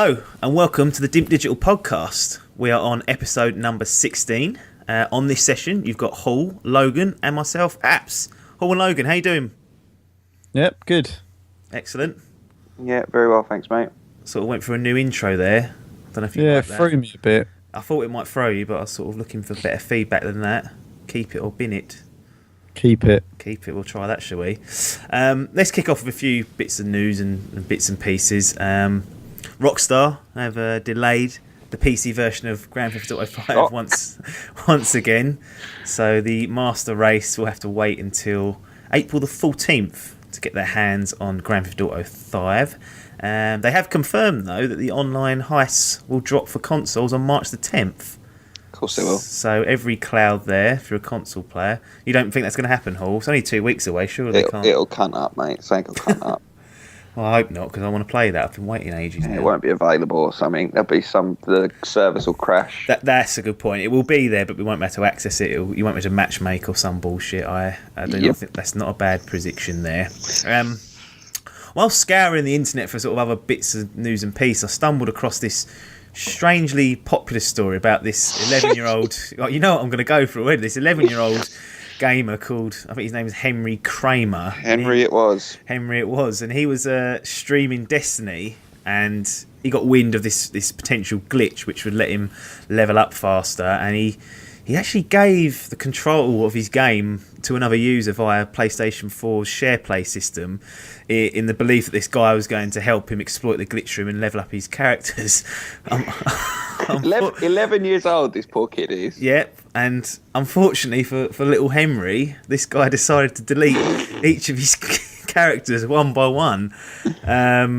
Hello and welcome to the Dimp Digital podcast. We are on episode number 16. On this session, you've got Hall, Logan and myself, Apps. Hall and Logan, how you doing? Yep, good. Excellent. Yeah, very well, thanks, mate. Sort of went for a new intro there. Don't know if you like that. Threw me a bit. I thought it might throw you, but I was sort of looking for better feedback than that. Keep it or bin it. Keep it. Keep it. We'll try that, shall we? Let's kick off with a few bits of news and bits and pieces. Rockstar have delayed the PC version of Grand Theft Auto 5 once again. So the master race will have to wait until April the 14th to get their hands on Grand Theft Auto 5. They have confirmed, though, that the online heists will drop for consoles on March the 10th. Of course they will. So every cloud there, if you're a console player. You don't think that's going to happen, Hall? It's only 2 weeks away, surely. It'll cunt up, mate. It'll cunt up. Well, I hope not, because I want to play that. I've been waiting ages now. It won't be available or something. The service will crash. That's a good point. It will be there, but we won't be able to access it. You won't be able to matchmake or some bullshit. I do not think that's not a bad prediction there. While scouring the internet for sort of other bits of news and peace, I stumbled across this strangely popular story about this 11-year-old... you know what I'm going to go for already. This 11-year-old gamer called... I think his name is Henry Kramer. Henry it was. And he was streaming Destiny, and he got wind of this potential glitch which would let him level up faster, and he actually gave the control of his game to another user via PlayStation 4's SharePlay system in the belief that this guy was going to help him exploit the glitch room and level up his characters. 11 years old, this poor kid is. Yep, and unfortunately for little Henry, this guy decided to delete each of his characters one by one. There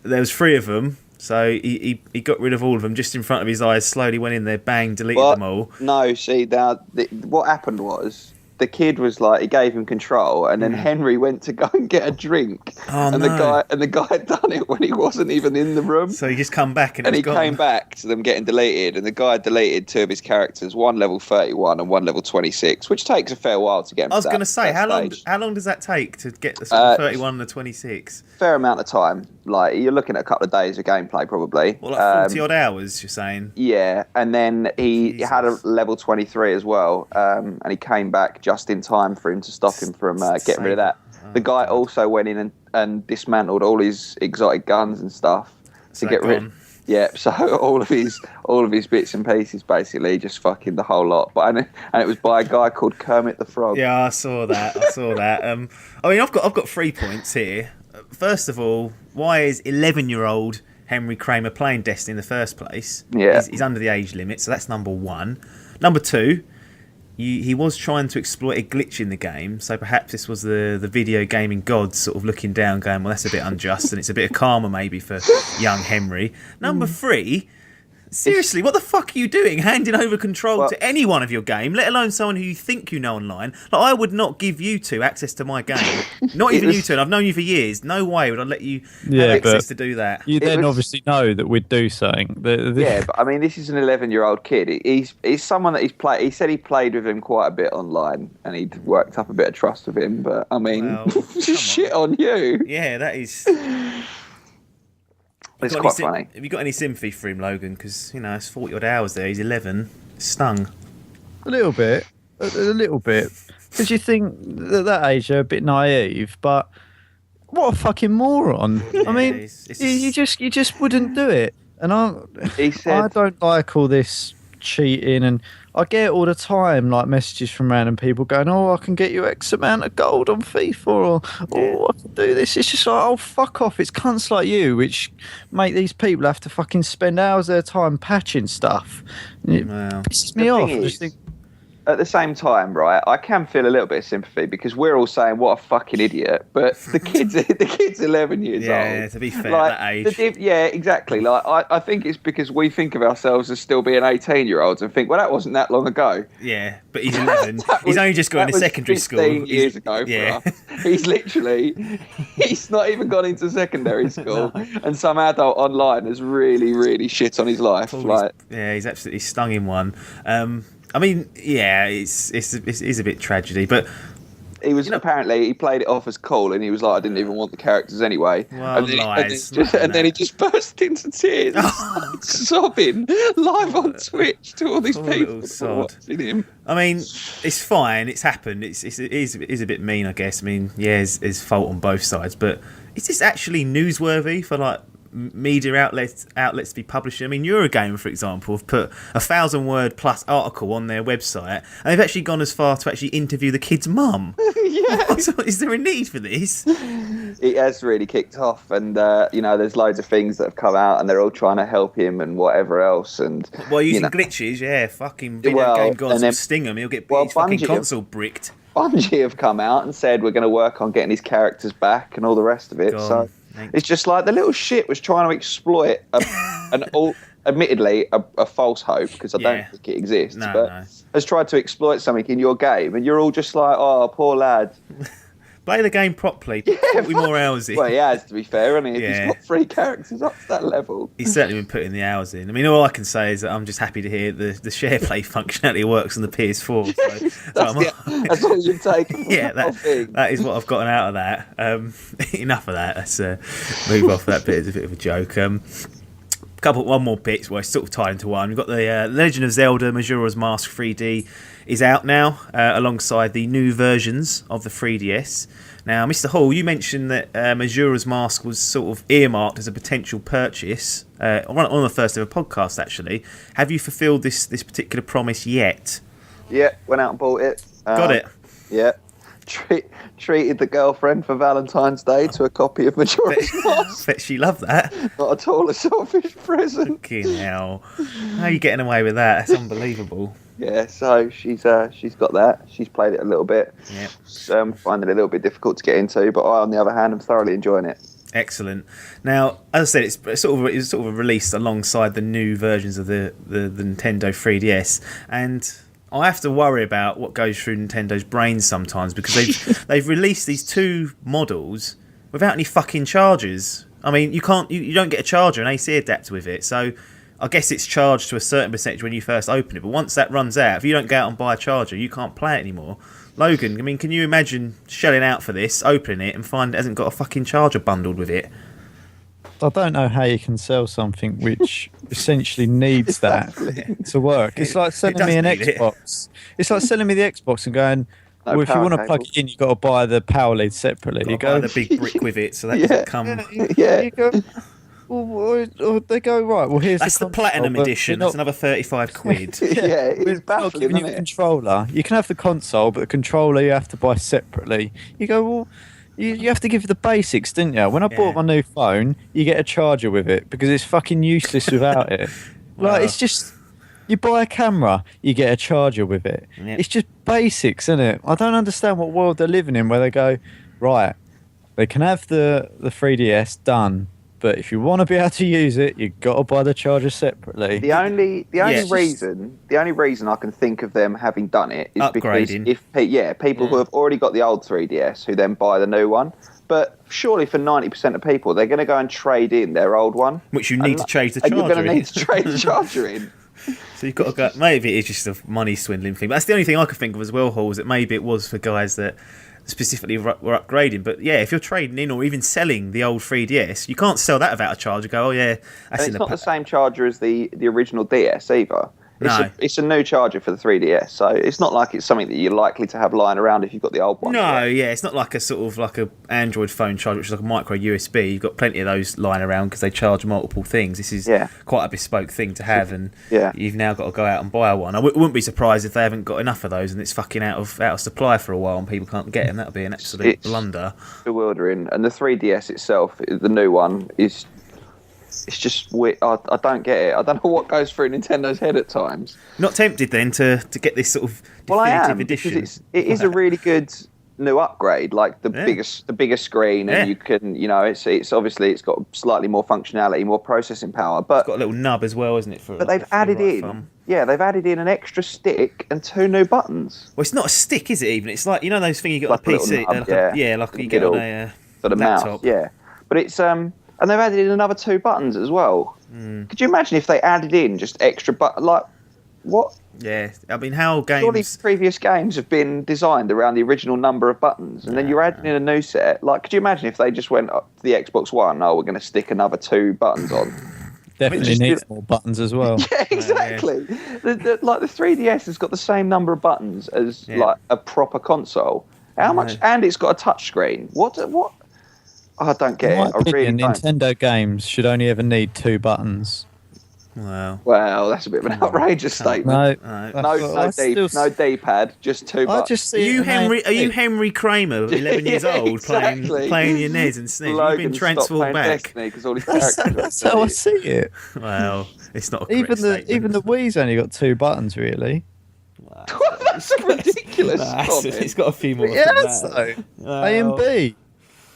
was 3 of them. So he got rid of all of them just in front of his eyes, slowly went in there, bang, deleted them all. No, see, what happened was, the kid was like, he gave him control, and then Henry went to go and get a drink. The guy had done it when he wasn't even in the room. So he just come back and he gone. Came back to them getting deleted, and the guy deleted 2 of his characters, one level 31 and one level 26, which takes a fair while to get. I was going to say, how long does that take to get the sort of 31 and the 26? Fair amount of time. Like, you're looking at a couple of days of gameplay, probably. Well, like 40 odd hours, you're saying? Yeah, and then he had a level 23 as well, and he came back just in time for him to stop him from getting rid of that. The guy also went in and dismantled all his exotic guns and stuff to get rid. Yeah, so all of his bits and pieces, basically, just fucking the whole lot. And it was by a guy called Kermit the Frog. Yeah, I saw that. I mean, I've got 3 points here. First of all, why is 11-year-old Henry Kramer playing Destiny in the first place? Yeah. He's under the age limit, so that's number 1. Number 2, he was trying to exploit a glitch in the game, so perhaps this was the video gaming gods sort of looking down, going, well, that's a bit unjust, and it's a bit of karma maybe for young Henry. Number 3... Seriously, what the fuck are you doing? Handing over control to anyone of your game, let alone someone who you think you know online. Like, I would not give you 2 access to my game. Not even you 2. And I've known you for years. No way would I let you have access to do that. You obviously know that we'd do something. Yeah, but I mean, this is an 11-year-old kid. He's someone that he's played. He said he played with him quite a bit online, and he'd worked up a bit of trust with him. But I mean, shit on you. Yeah, that is. It's quite funny. Have you got any sympathy for him, Logan? Because, it's 40 odd hours there. He's 11. Stung. A little bit. Because you think at that age they're a bit naive, but what a fucking moron. Yeah, I mean, you just wouldn't do it. And I don't like all this cheating, and I get it all the time, like messages from random people going, I can get you X amount of gold on FIFA, or I can do this. It's just like, fuck off. It's cunts like you which make these people have to fucking spend hours of their time patching stuff. It pisses me off. I just think, at the same time, right, I can feel a little bit of sympathy because we're all saying what a fucking idiot, but the kid's 11 years old. Yeah, to be fair, at that age. Yeah, exactly. Like, I think it's because we think of ourselves as still being 18-year-olds and think, well, that wasn't that long ago. Yeah, but he's 11. He's only just got into secondary school. 15 years ago for us. He's not even gone into secondary school, and some adult online has really, really shit on his life. He's absolutely stung in one. I mean, yeah, it's a bit tragedy, but he was apparently he played it off as cool, and he was like, I didn't even want the characters anyway. Well, and then he just burst into tears, sobbing live on Twitch to all these people watching him. I mean, it's fine. It's happened. It is a bit mean, I guess. I mean, yeah, there's fault on both sides, but is this actually newsworthy for like media outlets to be publishing? I mean, Eurogamer, for example, have put 1,000-word plus article on their website, and they've actually gone as far to actually interview the kid's mum. Yeah. Is there a need for this? It has really kicked off, and there's loads of things that have come out, and they're all trying to help him and whatever else. And using glitches, fucking video game gods will sting him. He'll get his fucking console bricked. Bungie have come out and said we're going to work on getting his characters back and all the rest of it. So it's just like the little shit was trying to exploit admittedly a false hope, because I don't think it exists, has tried to exploit something in your game, and you're all just like, oh, poor lad. Play the game properly. Put 40 more hours in. Well, he has, to be fair, hasn't he? If he's got 3 characters up to that level. He's certainly been putting the hours in. I mean, all I can say is that I'm just happy to hear the share play functionality works on the PS4. So that's all you take. That is what I've gotten out of that. Enough of that. Let's move off that bit. It's a bit of a joke. One more bit where it's sort of tied into one. We've got the Legend of Zelda Majora's Mask 3D is out now, alongside the new versions of the 3DS. Now, Mr. Hall, you mentioned that Majora's Mask was sort of earmarked as a potential purchase on the first ever podcast, actually. Have you fulfilled this particular promise yet? Yeah, went out and bought it. Got it? Yeah. Treated the girlfriend for Valentine's Day to a copy of Majora's Mask. Bet she loved that. Not at all a selfish present. Fucking hell. How are you getting away with that? That's unbelievable. Yeah, so she's got that. She's played it a little bit. Yeah. Finding it a little bit difficult to get into, but I, on the other hand, am thoroughly enjoying it. Excellent. Now, as I said, it's sort of released alongside the new versions of the Nintendo 3DS, and I have to worry about what goes through Nintendo's brains sometimes, because they've released these 2 models without any fucking chargers. I mean, you don't get a charger, an AC adapter with it, so I guess it's charged to a certain percentage when you first open it, but once that runs out, if you don't go out and buy a charger, you can't play it anymore. Logan, I mean, can you imagine shelling out for this, opening it, and find it hasn't got a fucking charger bundled with it? I don't know how you can sell something which essentially needs that to work. It's like selling me an Xbox. It's like selling me the Xbox and going, well, if you want to plug it in, you've got to buy the power lead separately. You go buy the big brick with it, so that doesn't come. You go, or they go, right, well, here's the Platinum Edition. That's another 35 quid. It's baffling, giving you a controller. You can have the console, but the controller you have to buy separately. You go, well, you have to give the basics, didn't you? When I bought my new phone, you get a charger with it, because it's fucking useless without it. Like, it's just, you buy a camera, you get a charger with it. Yep. It's just basics, isn't it? I don't understand what world they're living in where they go, right, they can have the 3DS done, but if you want to be able to use it, you've got to buy the charger separately. The only reason I can think of them having done it is upgrading. Because people who have already got the old 3DS who then buy the new one. But surely for 90% of people, they're going to go and trade in their old one, which you need to change the charger. And you're going to need to trade the charger in. So you've got to go. Maybe it's just a money swindling thing. But that's the only thing I could think of as well, Hall, is that maybe it was for guys that specifically were upgrading. But yeah, if you're trading in or even selling the old 3DS, you can't sell that without a charger. Go, oh yeah, that's not the same charger as the original DS either. It's a new charger for the 3DS, so it's not like it's something that you're likely to have lying around if you've got the old one. It's not like a sort of like a Android phone charger, which is like a micro USB. You've got plenty of those lying around because they charge multiple things. This is quite a bespoke thing to have, and you've now got to go out and buy one. I wouldn't be surprised if they haven't got enough of those and it's fucking out of supply for a while and people can't get them. That would be an absolute blunder. Bewildering. And the 3DS itself, the new one, it's just weird. I don't get it. I don't know what goes through Nintendo's head at times. Not tempted then to get this sort of definitive edition? Because it is a really good new upgrade, like the bigger screen, and you can, it's obviously it's got slightly more functionality, more processing power, but it's got a little nub as well, isn't it? But they've added in, they've added in an extra stick and 2 new buttons. Well, it's not a stick, is it? Even it's like those things you got on a PC, like you get on a sort of laptop. Mouse, but it's and they've added in another 2 buttons as well. Could you imagine if they added in just extra what? Yeah, I mean, how Surely games... previous games have been designed around the original number of buttons, and then you're adding in a new set. Like, could you imagine if they just went up to the Xbox One? Oh, we're going to stick another 2 buttons on. Definitely needs more buttons as well. Yeah, exactly. Like the 3DS has got the same number of buttons as like a proper console. How much? And it's got a touch screen. What? Oh, I don't get it. I really don't. Nintendo games should only ever need 2 buttons. Wow. Well, that's a bit of an outrageous statement. No D-pad, just 2 buttons. I just see Are you Henry Kramer, 11 years old, playing your NES and SNES? You've been transformed back. That's how I see it. Well, it's not a correct statement. Even the Wii's only got 2 buttons, really. Wow. That's a ridiculous comment. It's got a few more. Yes, though. A and B.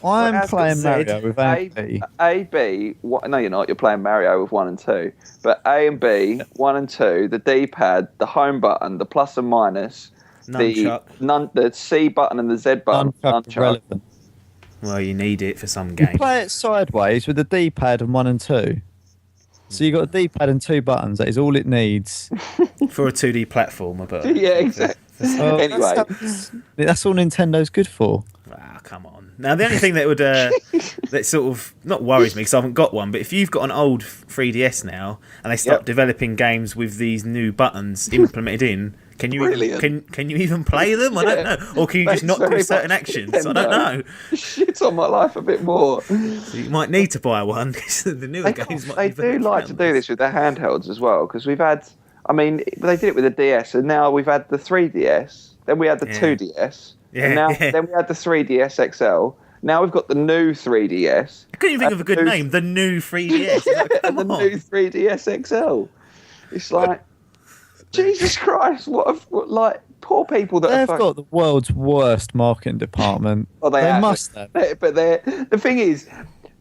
I'm playing Mario with A and B. A, B. No, you're not. You're playing Mario with 1 and 2. But A and B, 1 and 2, the D-pad, the home button, the plus and minus, the C button and the Z button. Nunchuck relevant. Well, you need it for some games. You play it sideways with the D-pad and 1 and 2. So you got a D-pad and 2 buttons. That is all it needs for a 2D platform. Yeah, exactly. Anyway, that's all Nintendo's good for. Ah, come on. Now, the only thing that would that sort of not worries me because I haven't got one, but if you've got an old 3DS now and they start developing games with these new buttons implemented in, can you even play them? I don't know. Or can you just not do certain actions? I don't know. Shit on my life a bit more. So you might need to buy one because the newer games might be They do like to do this with their handhelds as well because we've had. I mean, they did it with the DS, and now we've had the 3DS. Then we had the 2DS. And then we had the 3DS XL. Now we've got the new 3DS. I couldn't even think of a good name. The new 3DS. The new 3DS XL. It's like, Jesus Christ! What poor people that they've got the world's worst marketing department. Well, they must have. But the thing is,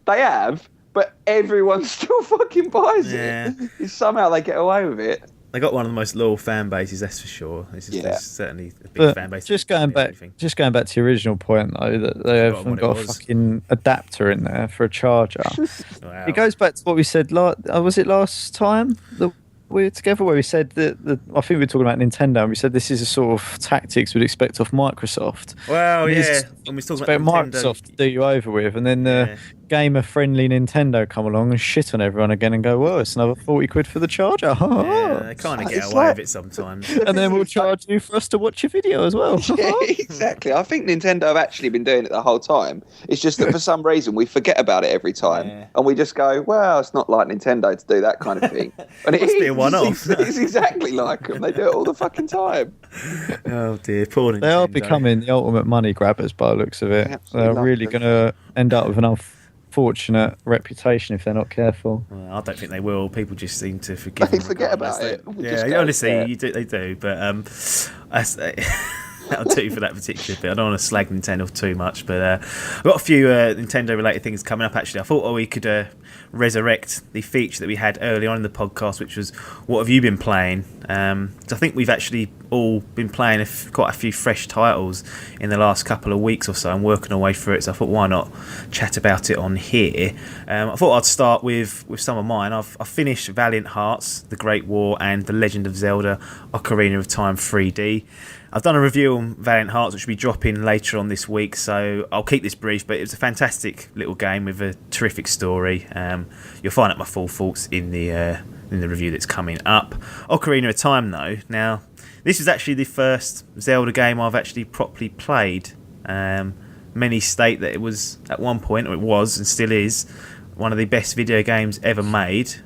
they have, but everyone still fucking buys it. Somehow they get away with it. They got one of the most loyal fan bases, that's for sure. There's certainly a big fan base. Just going back to your original point, though, that they haven't got a fucking adapter in there for a charger. Wow. It goes back to what we said. Was it last time that we were together, where we said that I think we were talking about Nintendo, and we said this is a sort of tactics we'd expect off Microsoft. Well, yeah, when we talking about Microsoft to do you over with, and then the gamer-friendly Nintendo come along and shit on everyone again and go, well, it's another 40 quid for the charger. Yeah, they kind of get away with it sometimes. And then we'll charge you for us to watch your video as well. Yeah, exactly. I think Nintendo have actually been doing it the whole time. It's just that for some reason we forget about it every time, and we just go, well, it's not like Nintendo to do that kind of thing. And it is. One-off. It's exactly like them. They do it all the fucking time. Oh dear, poor Nintendo. They are becoming the ultimate money grabbers by the looks of it. They're really going to end up with an unfortunate reputation if they're not careful. Well, I don't think they will. People just seem to forget. They forget about it. Honestly, they do. But that'll do for that particular bit. I don't want to slag Nintendo too much, but I've got a few Nintendo-related things coming up, actually. I thought we could resurrect the feature that we had early on in the podcast, which was, what have you been playing? I think we've actually all been playing quite a few fresh titles in the last couple of weeks or so and working our way through it, so I thought, why not chat about it on here? I thought I'd start with some of mine. I've finished Valiant Hearts, The Great War, and The Legend of Zelda Ocarina of Time 3D. I've done a review on Valiant Hearts, which will be dropping later on this week, so I'll keep this brief, but it was a fantastic little game with a terrific story. You'll find out my full thoughts in the review that's coming up. Ocarina of Time, though. Now, this is actually the first Zelda game I've actually properly played. Many state that it was, at one point, or it was and still is, one of the best video games ever made.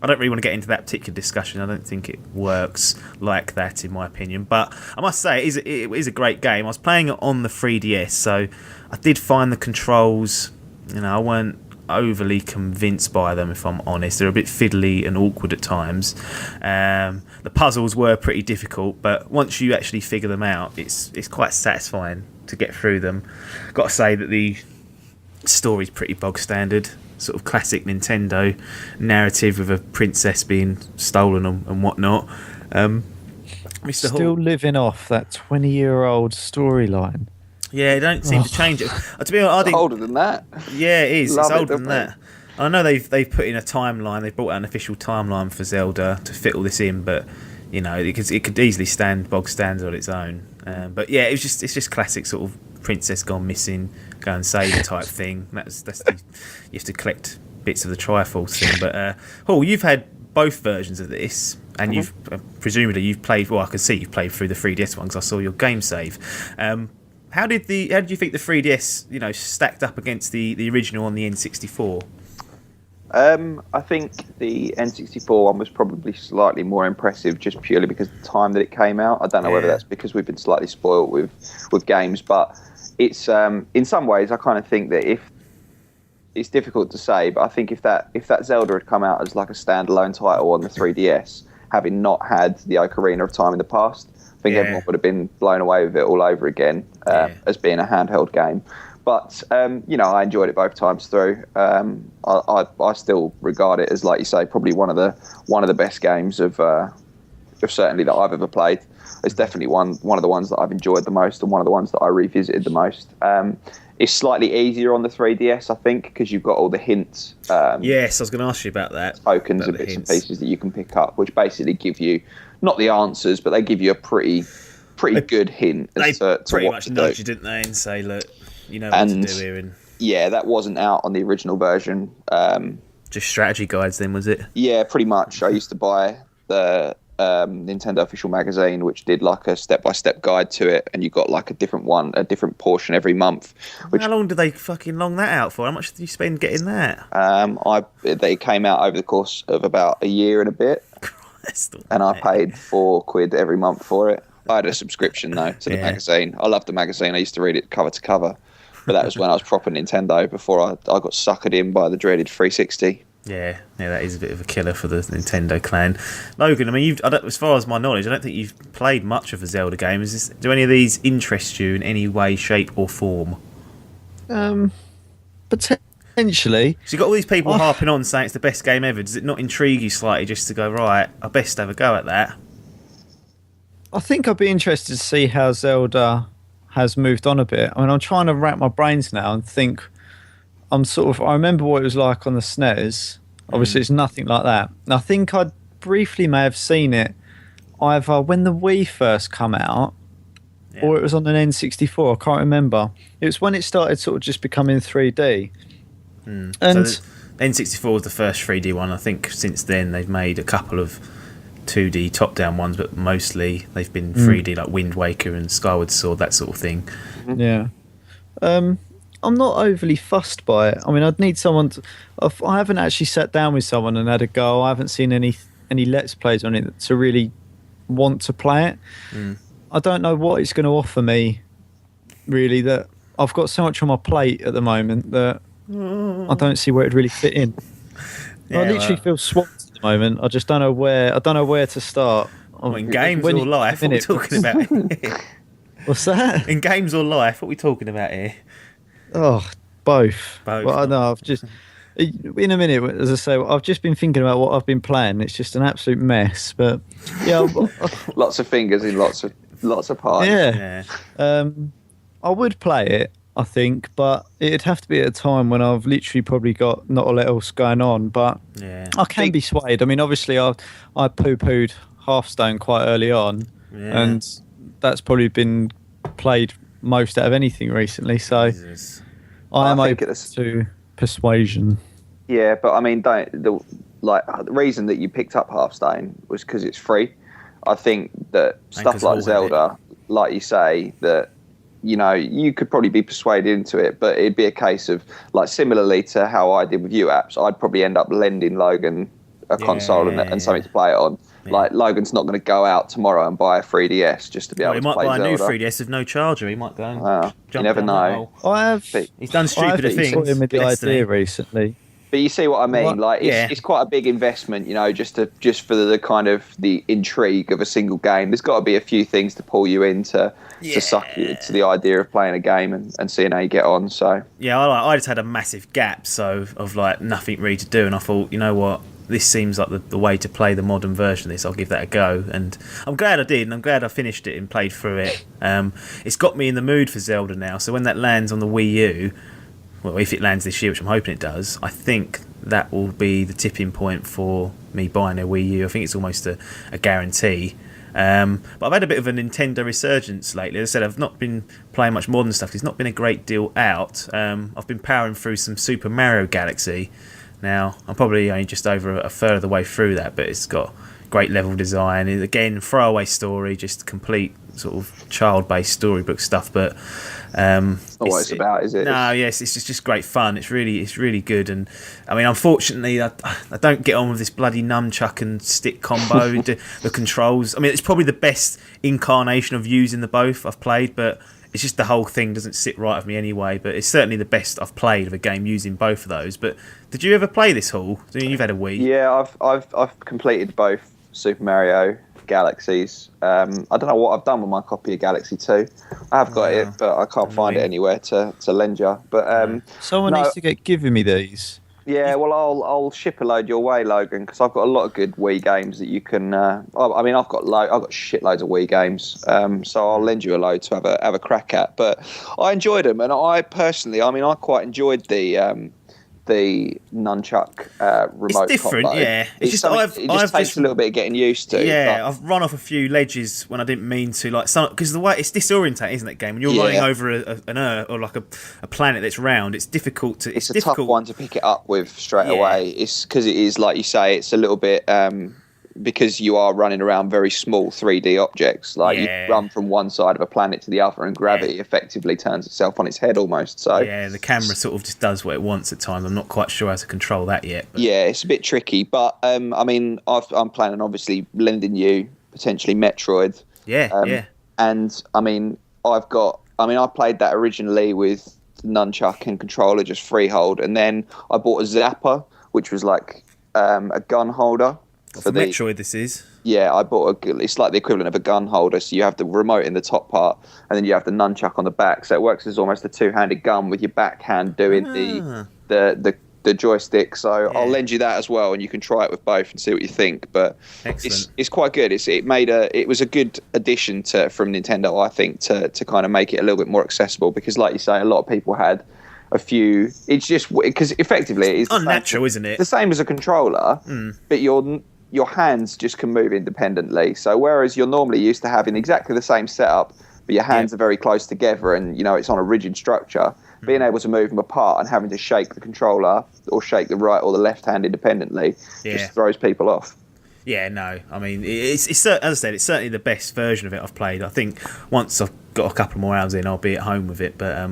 I don't really want to get into that particular discussion. I don't think it works like that, in my opinion. But I must say, it is a great game. I was playing it on the 3DS, so I did find the controls, I weren't overly convinced by them, if I'm honest. They're a bit fiddly and awkward at times. The puzzles were pretty difficult, but once you actually figure them out, it's quite satisfying to get through them. Got to say that the story's pretty bog standard. Sort of classic Nintendo narrative with a princess being stolen and whatnot. Still living off that 20-year-old storyline. Yeah, they don't seem to change it. To be honest, I think older than that. Yeah, it is. It's older than that. I know they've put in a timeline. They've brought out an official timeline for Zelda to fit all this in, but it could easily stand bog standard on its own. But yeah, it's just classic sort of princess gone missing, go and save type thing. You have to collect bits of the Triforce thing. But Hall, you've had both versions of this, and you've presumably you've played. Well, I can see you've played through the 3DS one because I saw your game save. How did you think the 3DS stacked up against the original on the N64? I think the N64 one was probably slightly more impressive just purely because of the time that it came out. I don't know whether that's because we've been slightly spoiled with games, but it's in some ways I kind of think that if it's difficult to say, but I think if that Zelda had come out as like a standalone title on the 3DS, having not had the Ocarina of Time in the past, I think everyone would have been blown away with it all over again as being a handheld game. But I enjoyed it both times through. I still regard it as, like you say, probably one of the best games of certainly that I've ever played. It's definitely one of the ones that I've enjoyed the most, and one of the ones that I revisited the most. It's slightly easier on the 3DS, I think, because you've got all the hints. Yes, I was going to ask you about that. Tokens and bits and pieces that you can pick up, which basically give you not the answers, but they give you a pretty good hint as to pretty what much to nudged do. you, didn't they, and say, look, you know what to do here. And yeah, that wasn't out on the original version. Just strategy guides then, was it? Yeah, pretty much. I used to buy the Nintendo official magazine, which did like a step-by-step guide to it, and you got like a different portion every month. How long did they fucking long that out for? How much did you spend getting that? They came out over the course of about a year and a bit, and I paid £4 every month for it. I had a subscription though to the magazine. I loved the magazine. I used to read it cover to cover, but that was when I was proper Nintendo before I got suckered in by the dreaded 360. Yeah, that is a bit of a killer for the Nintendo clan. Logan, I mean, as far as my knowledge, I don't think you've played much of a Zelda game. Do any of these interest you in any way, shape, or form? Potentially. So you've got all these people harping on saying it's the best game ever. Does it not intrigue you slightly just to go, right, I best have a go at that? I think I'd be interested to see how Zelda has moved on a bit. I mean, I'm trying to rack my brains now and think. I remember what it was like on the SNES. Obviously, it's nothing like that. And I think I briefly may have seen it either when the Wii first come out or it was on an N64. I can't remember. It was when it started sort of just becoming 3D. And so the N64 was the first 3D one. I think since then they've made a couple of 2D top-down ones, but mostly they've been 3D, like Wind Waker and Skyward Sword, that sort of thing. Yeah. I'm not overly fussed by it. I mean, I'd need someone to... I haven't actually sat down with someone and had a go. I haven't seen any Let's Plays on it to really want to play it. I don't know what it's going to offer me, really, that I've got so much on my plate at the moment that I don't see where it'd really fit in. I literally feel swamped at the moment. I just don't know where to start. In games or life, what are we talking about here? What's that? In games or life, what are we talking about here? Oh, both. Well, I know. I've just in a minute, as I say, I've just been thinking about what I've been playing. It's just an absolute mess. But yeah, lots of fingers in lots of parts. Yeah. I would play it, I think, but it'd have to be at a time when I've literally probably got not a lot else going on. But I can be swayed. I mean, obviously, I poo-pooed Hearthstone quite early on, and that's probably been played most out of anything recently, so I am open to persuasion. Yeah, but I mean, the reason that you picked up Hearthstone was because it's free. I think that stuff like Zelda, like you say, that you could probably be persuaded into it, but it'd be a case of, like, similarly to how I did with you apps, I'd probably end up lending Logan a console and something to play it on. Like, Logan's not going to go out tomorrow and buy a 3DS just to be able to play Zelda. He might buy a new 3DS with no charger. He might go and jump. You never know. He's done stupider things. I him with the idea recently. But you see what I mean? Like, it's quite a big investment, just for the kind of the intrigue of a single game. There's got to be a few things to pull you in to suck you to the idea of playing a game and seeing how you get on. So I just had a massive gap, of like nothing really to do, and I thought, you know what? This seems like the way to play the modern version of this. I'll give that a go, and I'm glad I did, and I'm glad I finished it and played through it. It's got me in the mood for Zelda now, so when that lands on the Wii U, well, if it lands this year, which I'm hoping it does, I think that will be the tipping point for me buying a Wii U. I think it's almost a guarantee. But I've had a bit of a Nintendo resurgence lately. As I said, I've not been playing much modern stuff. There's not been a great deal out. I've been powering through some Super Mario Galaxy. Now, I'm probably only just over a third of the way through that, but it's got great level design. Again, throwaway story, just complete sort of child-based storybook stuff. But not what it's about, is it? No, yes, it's just great fun. It's really good. And I mean, unfortunately, I don't get on with this bloody nunchuck and stick combo. The controls. I mean, it's probably the best incarnation of using the both I've played, but it's just the whole thing doesn't sit right with me anyway. But it's certainly the best I've played of a game using both of those. But did you ever play this, Hall? I mean, you've had a Wii. Yeah, I've completed both Super Mario Galaxies. I don't know what I've done with my copy of Galaxy 2. I have got it, but I can't find it anywhere to lend you. But someone needs to get giving me these. Yeah, well, I'll ship a load your way, Logan, because I've got a lot of good Wii games that you can. I mean, I've got shitloads of Wii games, so I'll lend you a load to have a crack at. But I enjoyed them, and I personally, I mean, I quite enjoyed the nunchuck remote. It's different, combo. yeah. It just takes a little bit of getting used to. Yeah, I've run off a few ledges when I didn't mean to, like because the way it's disorientating, isn't it, game? When you're running over an Earth or like a planet that's round, it's difficult to. It's a tough one to pick it up with straight away. It's because it is, like you say, it's a little bit. Because you are running around very small 3D objects, like you run from one side of a planet to the other, and gravity effectively turns itself on its head almost. So yeah, the camera sort of just does what it wants at times. I'm not quite sure how to control that yet. But. Yeah, it's a bit tricky, but I mean, I'm planning obviously lending you potentially Metroid. Yeah. And I mean, I played that originally with nunchuck and controller, just freehold, and then I bought a Zapper, which was like a gun holder. For Metroid, this is. Yeah, I bought it's like the equivalent of a gun holder. So you have the remote in the top part, and then you have the nunchuck on the back. So it works as almost a two-handed gun with your back hand doing the joystick. So I'll lend you that as well, and you can try it with both and see what you think. But it's quite good. It was a good addition from Nintendo, I think, to kind of make it a little bit more accessible, because, like you say, a lot of people had a few. It's just because effectively it's unnatural, isn't it? The same as a controller, but your hands just can move independently. So whereas you're normally used to having exactly the same setup, but your hands are very close together and, it's on a rigid structure, being able to move them apart and having to shake the controller or shake the right or the left hand independently just throws people off. Yeah, no. I mean, it's as I said, it's certainly the best version of it I've played. I think once I've got a couple more hours in, I'll be at home with it. But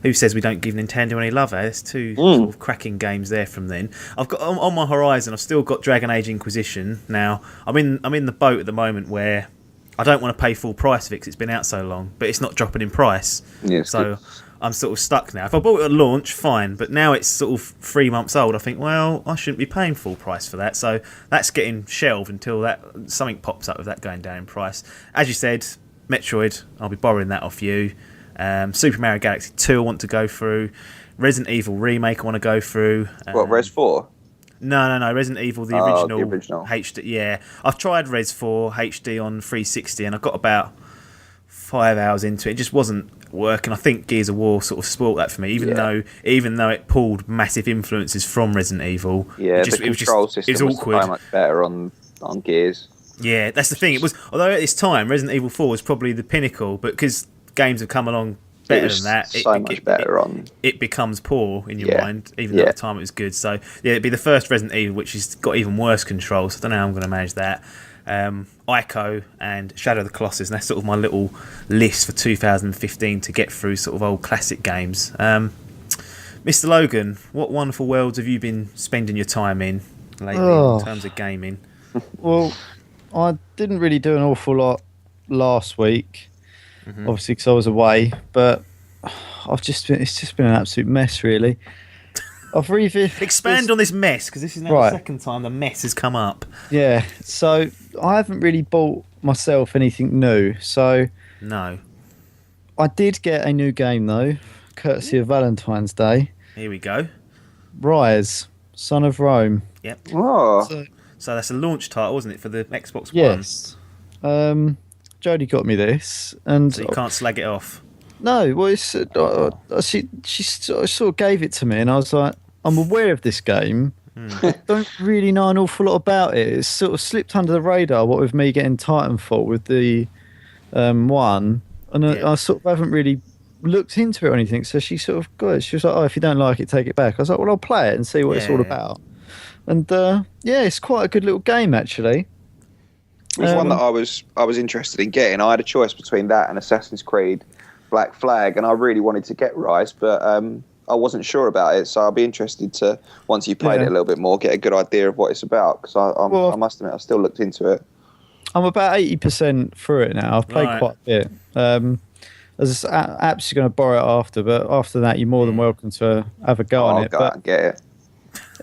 who says we don't give Nintendo any love? There's two sort of cracking games there from then. I've got on my horizon. I've still got Dragon Age Inquisition. Now I'm in the boat at the moment where I don't want to pay full price for it because it's been out so long, but it's not dropping in price. Yeah, so good. I'm sort of stuck now. If I bought it at launch, fine, but now it's sort of 3 months old. I think, well, I shouldn't be paying full price for that. So that's getting shelved until something pops up with that going down in price. As you said, Metroid, I'll be borrowing that off you. Super Mario Galaxy 2 I want to go through. Resident Evil Remake I want to go through. What, Res 4? No, Resident Evil, the original HD. Yeah, I've tried Res 4 HD on 360 and I got about 5 hours into it. It just wasn't working. I think Gears of War sort of spoilt that for me, even though it pulled massive influences from Resident Evil. Yeah, the control system was so much better on Gears. Yeah, that's the thing. It was, although at this time Resident Evil 4 was probably the pinnacle, but because games have come along better than that, it becomes poor in your mind, even though at the time it was good. So yeah, it'd be the first Resident Evil, which has got even worse controls. So I don't know how I'm going to manage that. Ico and Shadow of the Colossus, and that's sort of my little list for 2015 to get through sort of old classic games. Mr. Logan, what wonderful worlds have you been spending your time in lately in terms of gaming? Well, I didn't really do an awful lot last week, obviously because I was away, but it's just been an absolute mess, really. I've expand on this mess, because this is now the second time the mess has come up. Yeah, so I haven't really bought myself anything new. So no, I did get a new game though, courtesy of Valentine's Day. Here we go. Ryse, Son of Rome. Yep. Oh. So that's a launch title, wasn't it, for the Xbox One? Yes. Jodie got me this, and so you can't slag it off. No, well, she sort of gave it to me, and I was like, I'm aware of this game. I don't really know an awful lot about it. It's sort of slipped under the radar. What with me getting Titanfall with the one, and I sort of haven't really looked into it or anything. So she sort of got it. She was like, "Oh, if you don't like it, take it back." I was like, "Well, I'll play it and see what it's all about." And it's quite a good little game actually. It was one that I was interested in getting. I had a choice between that and Assassin's Creed Black Flag, and I really wanted to get Ryse, but I wasn't sure about it. So I'll be interested to, once you played it a little bit more, get a good idea of what it's about. Because I must admit, I still looked into it. I'm about 80% through it now. I've played quite a bit. I was absolutely going to borrow it after, but after that, you're more than welcome to have a go on it. I'll go out and get it.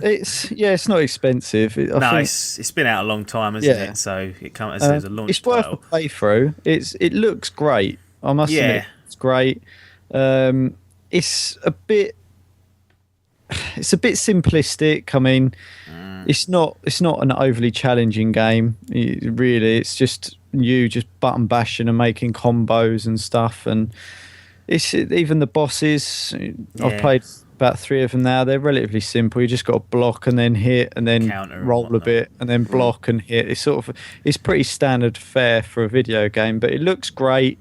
It's not expensive. It's been out a long time, hasn't it? So it comes as a launch. It's worth a playthrough. It looks great. I must admit, it's great. It's a bit simplistic. I mean, it's not an overly challenging game. Really, it's just you just button bashing and making combos and stuff. And it's even the bosses. I've played about 3 of them now. They're relatively simple. You just got to block and then hit and then roll a bit and then block and hit. It's pretty standard fare for a video game, but it looks great.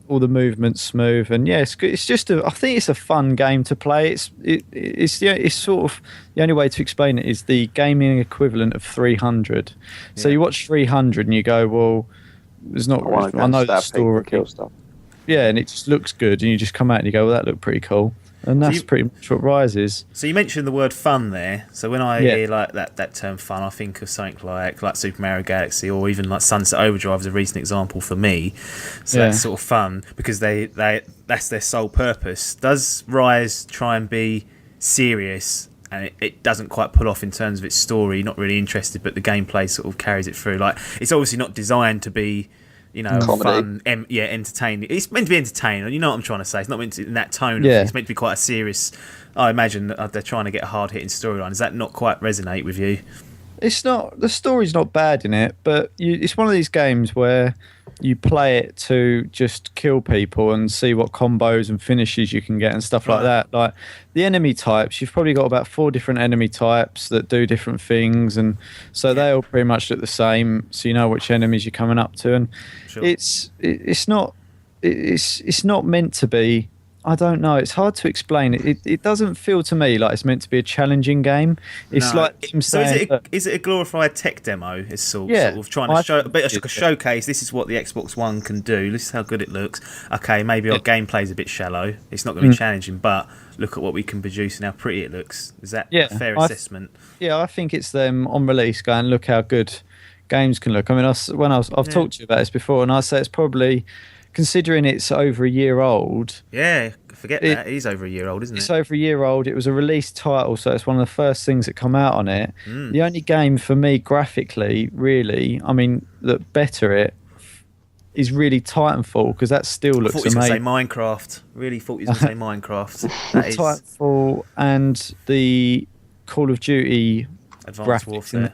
All the movements smooth, and it's good. It's just I think it's a fun game to play. It's sort of the only way to explain it is the gaming equivalent of 300. So you watch 300 and you go, well, there's not. I know the story. Kill stuff. Yeah, and it just looks good, and you just come out and you go, well, that looked pretty cool. And that's pretty much what Ryse is. So you mentioned the word fun there. So when I hear like that term fun, I think of something like Super Mario Galaxy, or even like Sunset Overdrive is a recent example for me. So that's sort of fun because that's their sole purpose. Does Ryse try and be serious, and it doesn't quite pull off in terms of its story? Not really interested, but the gameplay sort of carries it through. Like, it's obviously not designed to be, fun, entertaining. It's meant to be entertaining. You know what I'm trying to say. It's not meant to in that tone. It's meant to be quite a serious. I imagine they're trying to get a hard-hitting storyline. Does that not quite resonate with you? It's not. The story's not bad in it, but it's one of these games where you play it to just kill people and see what combos and finishes you can get and stuff like that. Like the enemy types, you've probably got about 4 different enemy types that do different things, and so they all pretty much look the same. So you know which enemies you're coming up to, and it's not meant to be. I don't know. It's hard to explain. It doesn't feel to me like it's meant to be a challenging game. It's like him saying, is it a glorified tech demo? It's sort of trying to show a bit like a showcase. This is what the Xbox One can do. This is how good it looks. Okay, maybe our gameplay's a bit shallow. It's not going to be challenging, but look at what we can produce and how pretty it looks. Is that a fair assessment? I think it's them on release going, look how good games can look. I mean, I've talked to you about this before, and I say it's probably, considering it's over a year old. Yeah, forget that. It is over a year old, isn't it? It's over a year old. It was a released title, so it's one of the first things that come out on it. The only game for me graphically, really, I mean, that better it is really Titanfall, because that still looks amazing. I thought you were going to say Minecraft. Really thought you were going to say Minecraft. That is Titanfall and the Call of Duty Advanced Warfare.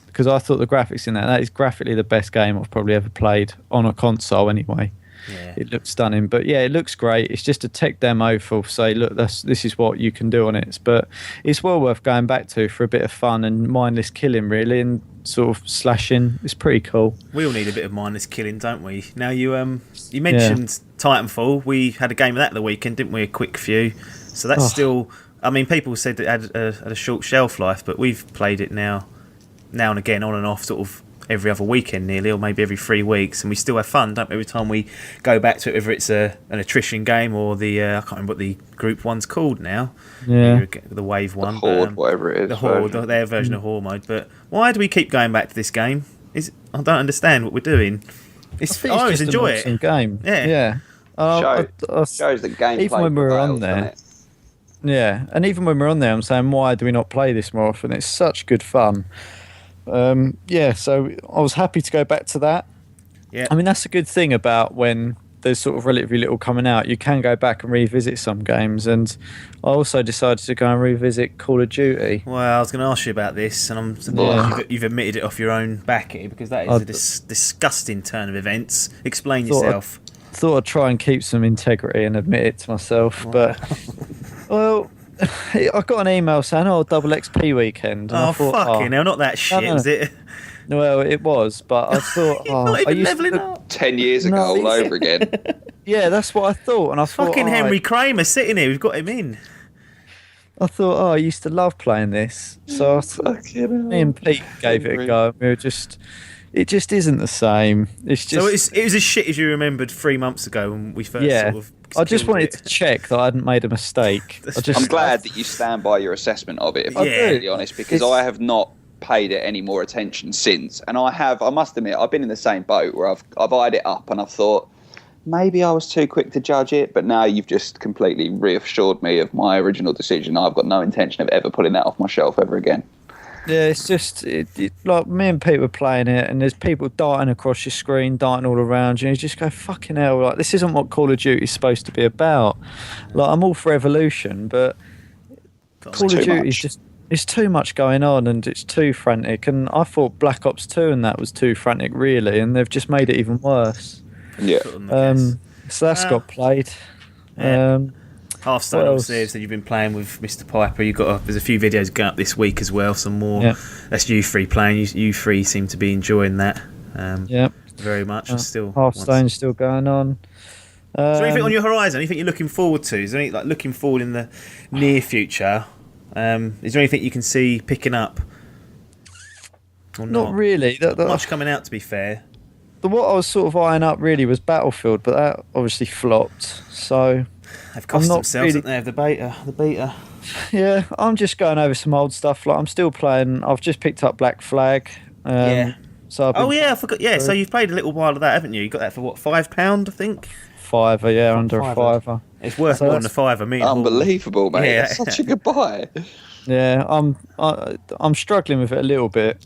Because I thought the graphics in that is graphically the best game I've probably ever played on a console anyway. Yeah. It looks stunning, but it looks great. It's just a tech demo for say, look, this is what you can do on it. But it's well worth going back to for a bit of fun and mindless killing, really, and sort of slashing. It's pretty cool. We all need a bit of mindless killing, don't we? Now you mentioned Titanfall. We had a game of that the weekend, didn't we? A quick few. So that's still. I mean, people said that it had a short shelf life, but we've played it now and again, on and off, sort of every other weekend nearly, or maybe every 3 weeks, and we still have fun, don't we, every time we go back to it, whether it's an attrition game or the I can't remember what the group one's called now, the wave one, Horde, whatever it is, the Horde, their version of Horde mode. But why do we keep going back to this game? I don't understand what we're doing. I always enjoy it. Game. Shows the gameplay even when we were on there. And even when we're on there, I'm saying, why do we not play this more often? It's such good fun. So I was happy to go back to that. I mean, that's a good thing about when there's sort of relatively little coming out. You can go back and revisit some games, and I also decided to go and revisit Call of Duty. Well, I was going to ask you about this, and I'm surprised you've admitted it off your own back here, because that is a disgusting turn of events. Explain yourself. thought I'd try and keep some integrity and admit it to myself, but well, I got an email saying, double XP weekend. And I thought, fucking hell, not that shit, was it? Well, it was, but I thought, not even leveling up. 10 years ago, all over again. Yeah, that's what I thought, and I thought, fucking Henry Kramer sitting here, we've got him in. I thought, I used to love playing this, so me and Pete gave it a go. We were just. It just isn't the same. It's just. So it was as shit as you remembered 3 months ago when we first sort of. I just wanted to check that I hadn't made a mistake. I'm glad that you stand by your assessment of it, if I'm really honest, because I have not paid it any more attention since. And I must admit, I've been in the same boat where I've eyed it up and I've thought, maybe I was too quick to judge it, but now you've just completely reassured me of my original decision. I've got no intention of ever pulling that off my shelf ever again. Yeah, it's just like me and Pete were playing it, and there's people darting across your screen, darting all around you, and you just go, fucking hell, like, this isn't what Call of Duty is supposed to be about. Like, I'm all for evolution, but Call of Duty is just, it's too much going on, and it's too frantic, and I thought Black Ops 2 and that was too frantic, really, and they've just made it even worse. Yeah. So that's got played. Half-Stone obviously said you've been playing with Mr. Piper. There's a few videos going up this week as well. Some more. Yeah. That's you three playing. You three seem to be enjoying that. Very much. Half-Stone's still going on. Is there anything on your horizon? Anything you're looking forward to? Is there anything like looking forward in the near future? Is there anything you can see picking up? Or not really. Not much coming out, to be fair. What I was sort of eyeing up really was Battlefield, but that obviously flopped. So. They've cost themselves, haven't they, of the beta. Yeah, I'm just going over some old stuff. Like, I'm still playing. I've just picked up Black Flag. So I forgot. Yeah, so you've played a little while of that, haven't you? You got that for what, £5, I think? £5, yeah, under a £5. It's worth more than a £5. Unbelievable, mate. Yeah. That's such a good buy. Yeah, I'm struggling with it a little bit.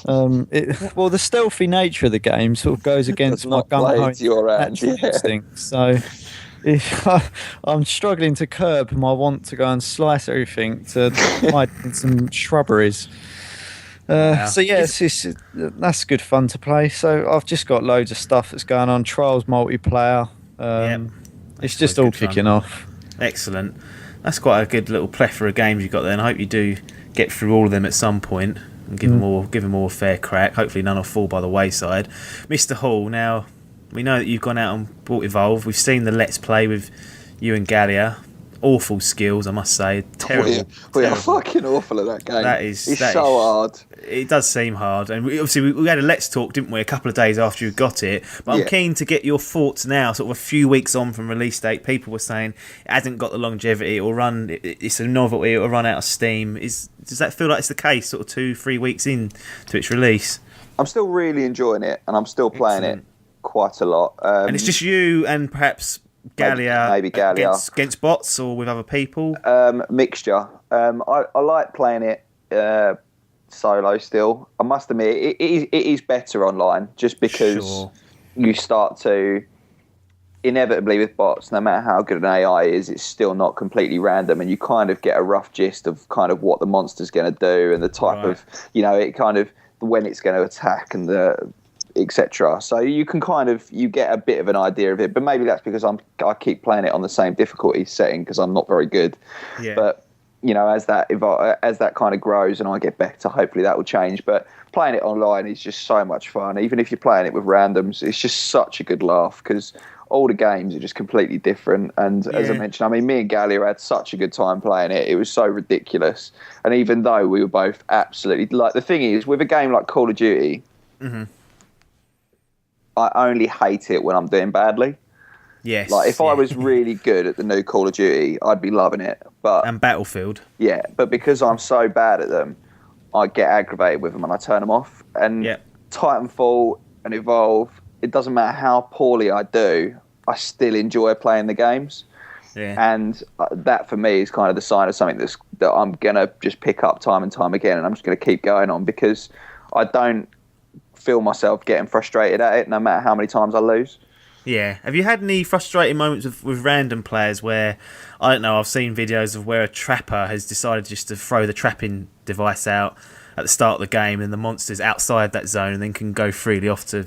The stealthy nature of the game sort of goes against my gung-ho instinct. So. I'm struggling to curb my want to go and slice everything to hide in some shrubberies. So that's good fun to play. So I've just got loads of stuff that's going on. Trials multiplayer. It's just all kicking off. Excellent. That's quite a good little plethora of games you've got there, and I hope you do get through all of them at some point and give them all a fair crack. Hopefully none will fall by the wayside. Mr. Hall, now we know that you've gone out and bought Evolve. We've seen the Let's Play with you and Gallia. Awful skills, I must say. Terrible. We are fucking awful at that game. It's so hard. It does seem hard. And we had a Let's Talk, didn't we, a couple of days after you got it. But I'm keen to get your thoughts now, sort of a few weeks on from release date. People were saying it hasn't got the longevity. It's a novelty. It will run out of steam. Does that feel like it's the case, sort of 2-3 weeks in to its release? I'm still really enjoing it, and I'm still playing it quite a lot. And it's just you and perhaps Gallia, maybe Gallia against bots or with other people. Mixture. I like playing it solo. Still, I must admit it is better online, just because you start to inevitably with bots. No matter how good an AI is, it's still not completely random, and you kind of get a rough gist of kind of what the monster's going to do and the type of it kind of when it's going to attack and the etc. So you can you get a bit of an idea of it, but maybe that's because I keep playing it on the same difficulty setting because I'm not very good. Yeah. But as that kind of grows and I get better, hopefully that will change. But playing it online is just so much fun. Even if you're playing it with randoms, it's just such a good laugh because all the games are just completely different. And as I mentioned, me and Gallia had such a good time playing it. It was so ridiculous. And even though we were both absolutely the thing is with a game like Call of Duty. Mm-hmm. I only hate it when I'm doing badly. Yes. Like if I was really good at the new Call of Duty, I'd be loving it. And Battlefield. Yeah, but because I'm so bad at them, I get aggravated with them and I turn them off. And Titanfall and Evolve, it doesn't matter how poorly I do, I still enjoy playing the games. Yeah. And that for me is kind of the sign of something that I'm gonna just pick up time and time again, and I'm just gonna keep going on because I don't feel myself getting frustrated at it no matter how many times I lose. Yeah. Have you had any frustrating moments with random players where, I don't know, I've seen videos of where a trapper has decided just to throw the trapping device out at the start of the game, and the monsters outside that zone, and then can go freely off to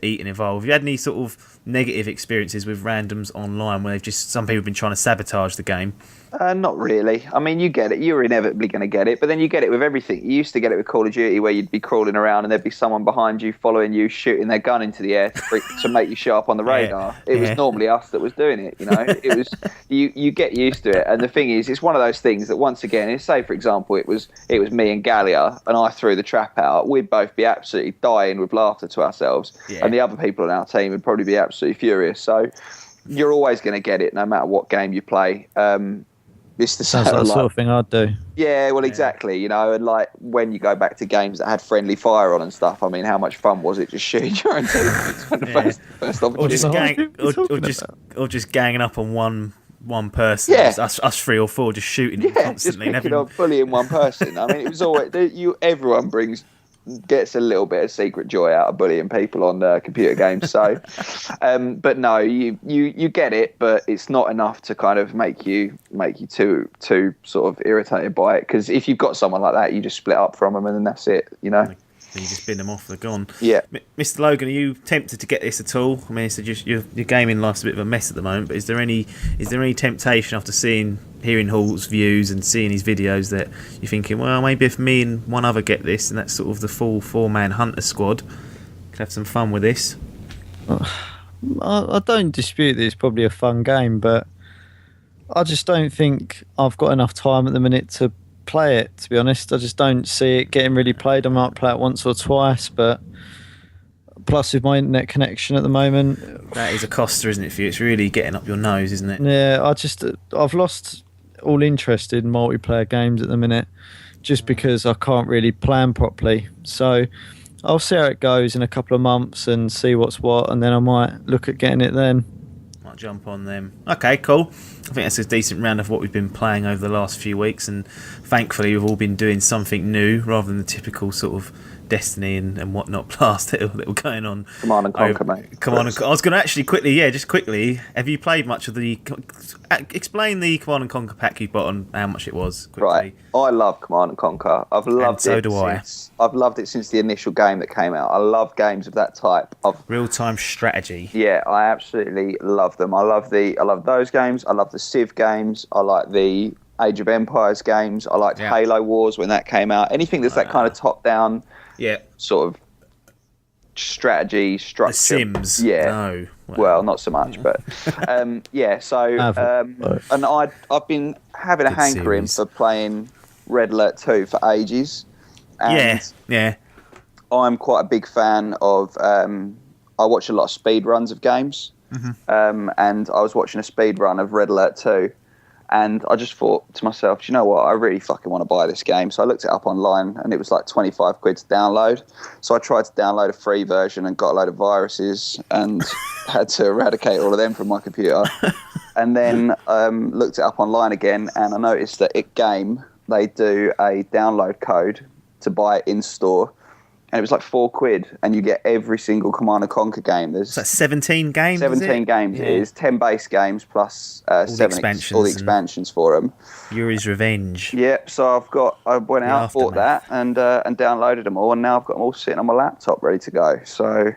eat and evolve. Have you had any sort of negative experiences with randoms online where some people have been trying to sabotage the game? Not really. I mean, you get it. You're inevitably going to get it, but then you get it with everything. You used to get it with Call of Duty, where you'd be crawling around and there'd be someone behind you, following you, shooting their gun into the air to make you show up on the radar. It was normally us that was doing it. It was you get used to it. And the thing is, it's one of those things that once again, say for example, it was me and Gallia, and I threw the trap out. We'd both be absolutely dying with laughter to ourselves, and the other people on our team would probably be absolutely furious. So you're always going to get it, no matter what game you play. It's the Sounds like the sort of thing I'd do. Yeah, well, exactly. And like when you go back to games that had friendly fire on and stuff, I mean, how much fun was it just shooting your own teammates when the first opportunity? Or just ganging up on one person. Yeah. Us 3 or 4 just shooting constantly. Just picking on bullying one person. I mean, it was always everyone gets a little bit of secret joy out of bullying people on computer games. So, but no, you get it, but it's not enough to kind of make you too sort of irritated by it. Because if you've got someone like that, you just split up from them, and then that's it. You just bin them off, they're gone. Yeah. Mr. Logan, are you tempted to get this at all? I mean, your gaming life's a bit of a mess at the moment, but is there any temptation after hearing Hall's views and seeing his videos that you're thinking, well, maybe if me and one other get this, and that's sort of the full 4-man hunter squad, could have some fun with this? I don't dispute that it's probably a fun game, but I just don't think I've got enough time at the minute to play it, to be honest. I just don't see it getting really played. I might play it once or twice, but plus with my internet connection at the moment, that is a coster, isn't it, for you? It's really getting up your nose, isn't it? Yeah, I've lost all interest in multiplayer games at the minute, just because I can't really plan properly. So I'll see how it goes in a couple of months and see what's what, and then I might look at getting it then. Might jump on them. Okay, cool. I think that's a decent round of what we've been playing over the last few weeks, and thankfully we've all been doing something new rather than the typical sort of Destiny and whatnot blast that were going on. Command and Conquer, mate. I was going to actually quickly, have you played much of the... Explain the Command and Conquer pack you bought and how much it was, quickly. Right. I love Command and Conquer. I've loved I've loved it since the initial game that came out. I love games of that type. Real-time strategy. Yeah, I absolutely love them. I love those games. I love the Civ games. I like the Age of Empires games. I liked Halo Wars when that came out. Anything that's that kind of top-down sort of strategy, structure. The Sims. Yeah. No. Well, not so much, but yeah. So, and I've been having a hankering for playing Red Alert 2 for ages. And yeah. I'm quite a big fan of. I watch a lot of speed runs of games, and I was watching a speed run of Red Alert 2. And I just thought to myself, do you know what? I really fucking want to buy this game. So I looked it up online, and it was like 25 quid to download. So I tried to download a free version and got a load of viruses and had to eradicate all of them from my computer. And then looked it up online again, and I noticed that they do a download code to buy it in store. And it was like 4 quid, and you get every single Command & Conquer game. There's 17 games. 17 games. It is 10 base games plus all the expansions for them. Yuri's Revenge. Yeah, so I went out, bought that, and downloaded them all, and now I've got them all sitting on my laptop ready to go. So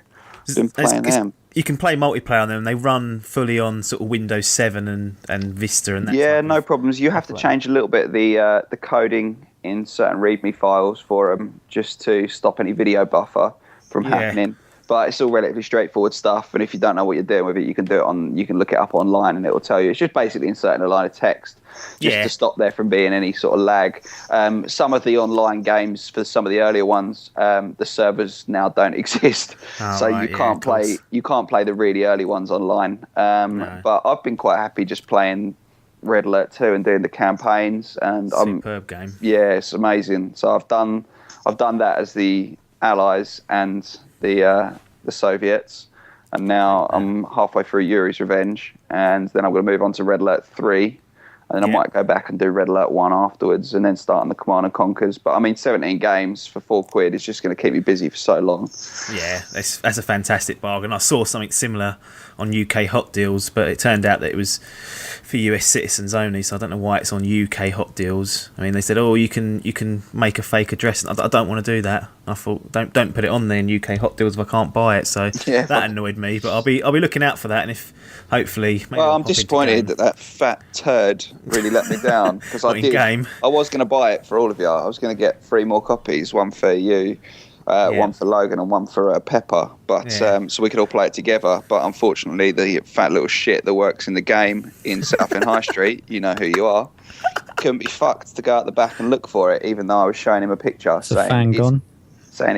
I've been playing them. You can play multiplayer on them. They run fully on sort of Windows 7 and Vista and that. Yeah, no problems. You have to change a little bit the coding in certain README files for them just to stop any video buffer from happening. But it's all relatively straightforward stuff, and if you don't know what you're doing with it, you can look it up online and it will tell you. It's just basically inserting a line of text just to stop there from being any sort of lag. Some of the online games for some of the earlier ones, the servers now don't exist, you can't play the really early ones online. No. But I've been quite happy just playing Red Alert 2 and doing the campaigns, and superb game. Yeah, it's amazing. So I've done that as the Allies and the Soviets, and now I'm halfway through Yuri's Revenge, and then I'm going to move on to Red Alert 3, and then I might go back and do Red Alert 1 afterwards, and then start on the Command and Conquers. But I mean, 17 games for £4 is just going to keep me busy for so long. Yeah, that's a fantastic bargain. I saw something similar on UK Hot Deals, but it turned out that it was for US citizens only, so I don't know why it's on UK Hot Deals. I mean, they said, you can make a fake address, and I don't want to do that. I thought, don't put it on there in UK Hot Deals if I can't buy it. So that annoyed me, but I'll be looking out for that, and if hopefully. Well, I'm disappointed that fat turd really let me down, because I was going to buy it for all of you. I was going to get 3 more copies, one for you, one for Logan, and one for Pepper. But so we could all play it together. But unfortunately, the fat little shit that works in the game set up in High Street, you know who you are, couldn't be fucked to go out the back and look for it, even though I was showing him a picture saying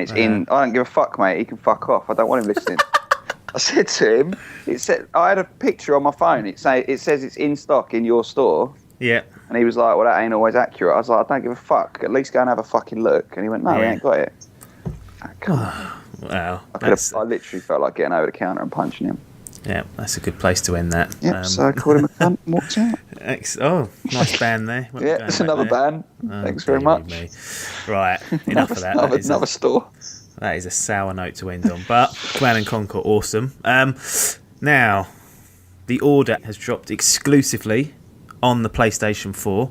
it's in. I don't give a fuck, mate. He can fuck off. I don't want him listening. I said to him, I had a picture on my phone. It says it's in stock in your store. Yeah. And he was like, well, that ain't always accurate. I was like, I don't give a fuck. At least go and have a fucking look. And he went, no, we ain't got it. Come on. Wow. I literally felt like getting over the counter and punching him. Yeah, that's a good place to end that. Yep, so I called him a cunt and walked out. Nice band there. Yeah, it's another band. Thanks very much. Right, enough of that. Another store. That is a sour note to end on. But Command and Conquer, awesome. Now, the order has dropped exclusively on the PlayStation 4,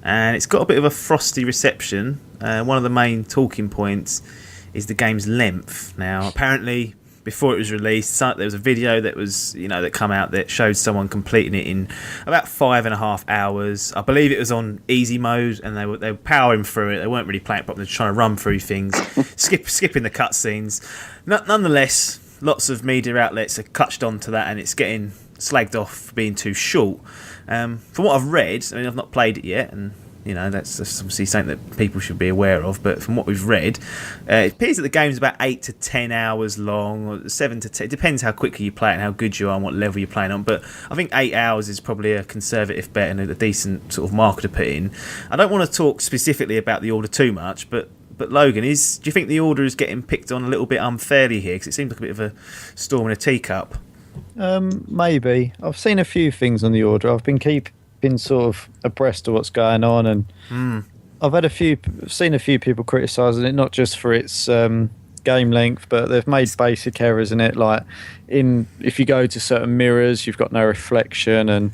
and it's got a bit of a frosty reception. One of the main talking points is the game's length. Now, apparently, before it was released, there was a video that was, that come out that showed someone completing it in about 5.5 hours. I believe it was on easy mode, and they were powering through it. They weren't really playing it properly, trying to run through things, skipping the cutscenes. Nonetheless, lots of media outlets have touched on to that, and it's getting slagged off for being too short. From what I've read, I mean, I've not played it yet, and that's obviously something that people should be aware of. But from what we've read, it appears that the game's about 8 to 10 hours long, or 7 to 10. It depends how quickly you play it and how good you are and what level you're playing on. But I think 8 hours is probably a conservative bet and a decent sort of marker to put in. I don't want to talk specifically about the order too much, but Logan, do you think the order is getting picked on a little bit unfairly here? Because it seems like a bit of a storm in a teacup. Maybe. I've seen a few things on the order. I've been sort of abreast of what's going on, and I've seen a few people criticising it, not just for its game length, but they've made basic errors in it. Like if you go to certain mirrors, you've got no reflection, and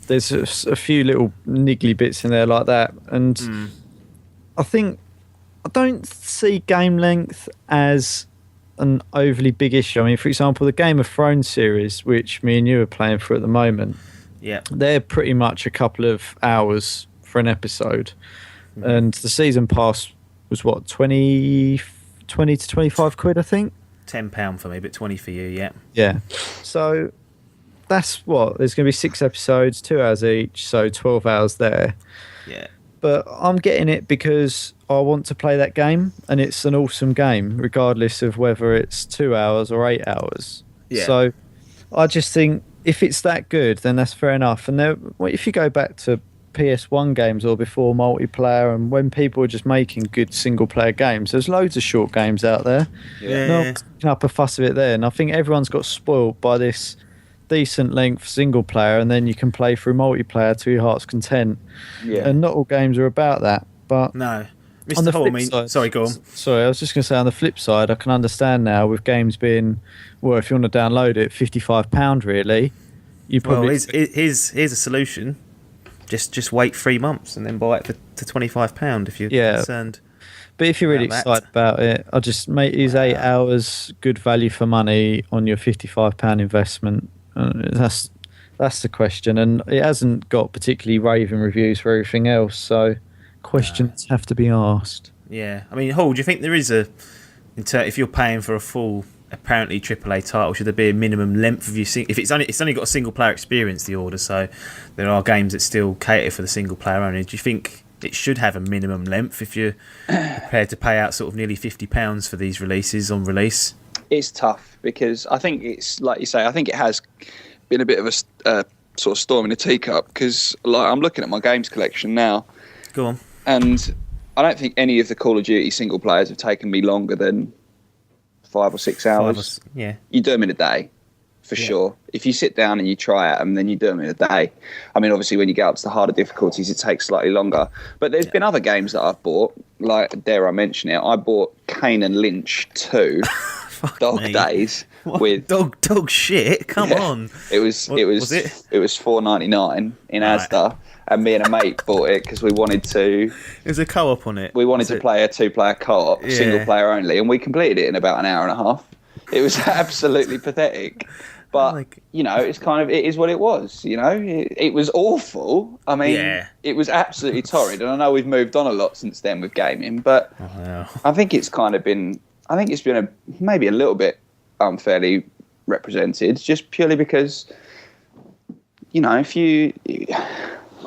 there's a few little niggly bits in there like that. And I don't see game length as an overly big issue. I mean, for example, the Game of Thrones series, which me and you are playing for at the moment, they're pretty much a couple of hours for an episode. And the season pass was what, 20 to 25 quid, I think? £10 for me, but 20 for you, yeah. So that's what, there's going to be 6 episodes, 2 hours each, so 12 hours there. Yeah. But I'm getting it because I want to play that game, and it's an awesome game, regardless of whether it's 2 hours or 8 hours. Yeah. So I just think if it's that good, then that's fair enough. And if you go back to PS1 games or before multiplayer, and when people were just making good single-player games, there's loads of short games out there. Yeah. Not picking up a fuss of it there. And I think everyone's got spoiled by this decent length single player, and then you can play through multiplayer to your heart's content. Yeah. And not all games are about that. But no. Mr. Hall, sorry, go on. Sorry, I was just going to say, on the flip side, I can understand now with games being, well, if you want to download it, £55 really. You probably here's a solution. Just wait 3 months and then buy it for £25 if you're concerned. But if you're really excited about it, I'll just make these 8 hours good value for money on your £55 investment. That's the question, and it hasn't got particularly raving reviews for everything else, so questions have to be asked. Yeah, I mean, Hall, do you think there is if you're paying for a full, apparently AAA title, should there be a minimum length of if it's only got a single player experience, the order, so there are games that still cater for the single player only. Do you think it should have a minimum length if you're prepared to pay out sort of nearly £50 for these releases on release? It's tough because I think it's like you say. I think it has been a bit of a sort of storm in a teacup because I'm looking at my games collection now. Go on. And I don't think any of the Call of Duty single players have taken me longer than 5 or 6 hours. Yeah. You do them in a day. for sure. If you sit down and you try at them, then you do them in a day. I mean, obviously, when you get up to the harder difficulties, it takes slightly longer. But there's been other games that I've bought, like, dare I mention it, I bought Kane and Lynch 2, Dog Days. What? With dog shit. Come on. It was $4.99 in Asda, and me and a mate bought it because we wanted to. There's a co-op on it. We wanted to play a 2-player co-op, single player only, and we completed it in about an hour and a half. It was absolutely pathetic. But it is what it was. It was awful. I mean, It was absolutely torrid, and I know we've moved on a lot since then with gaming, but I think it's kind of been. I think it's been maybe a little bit unfairly represented, just purely because, if you,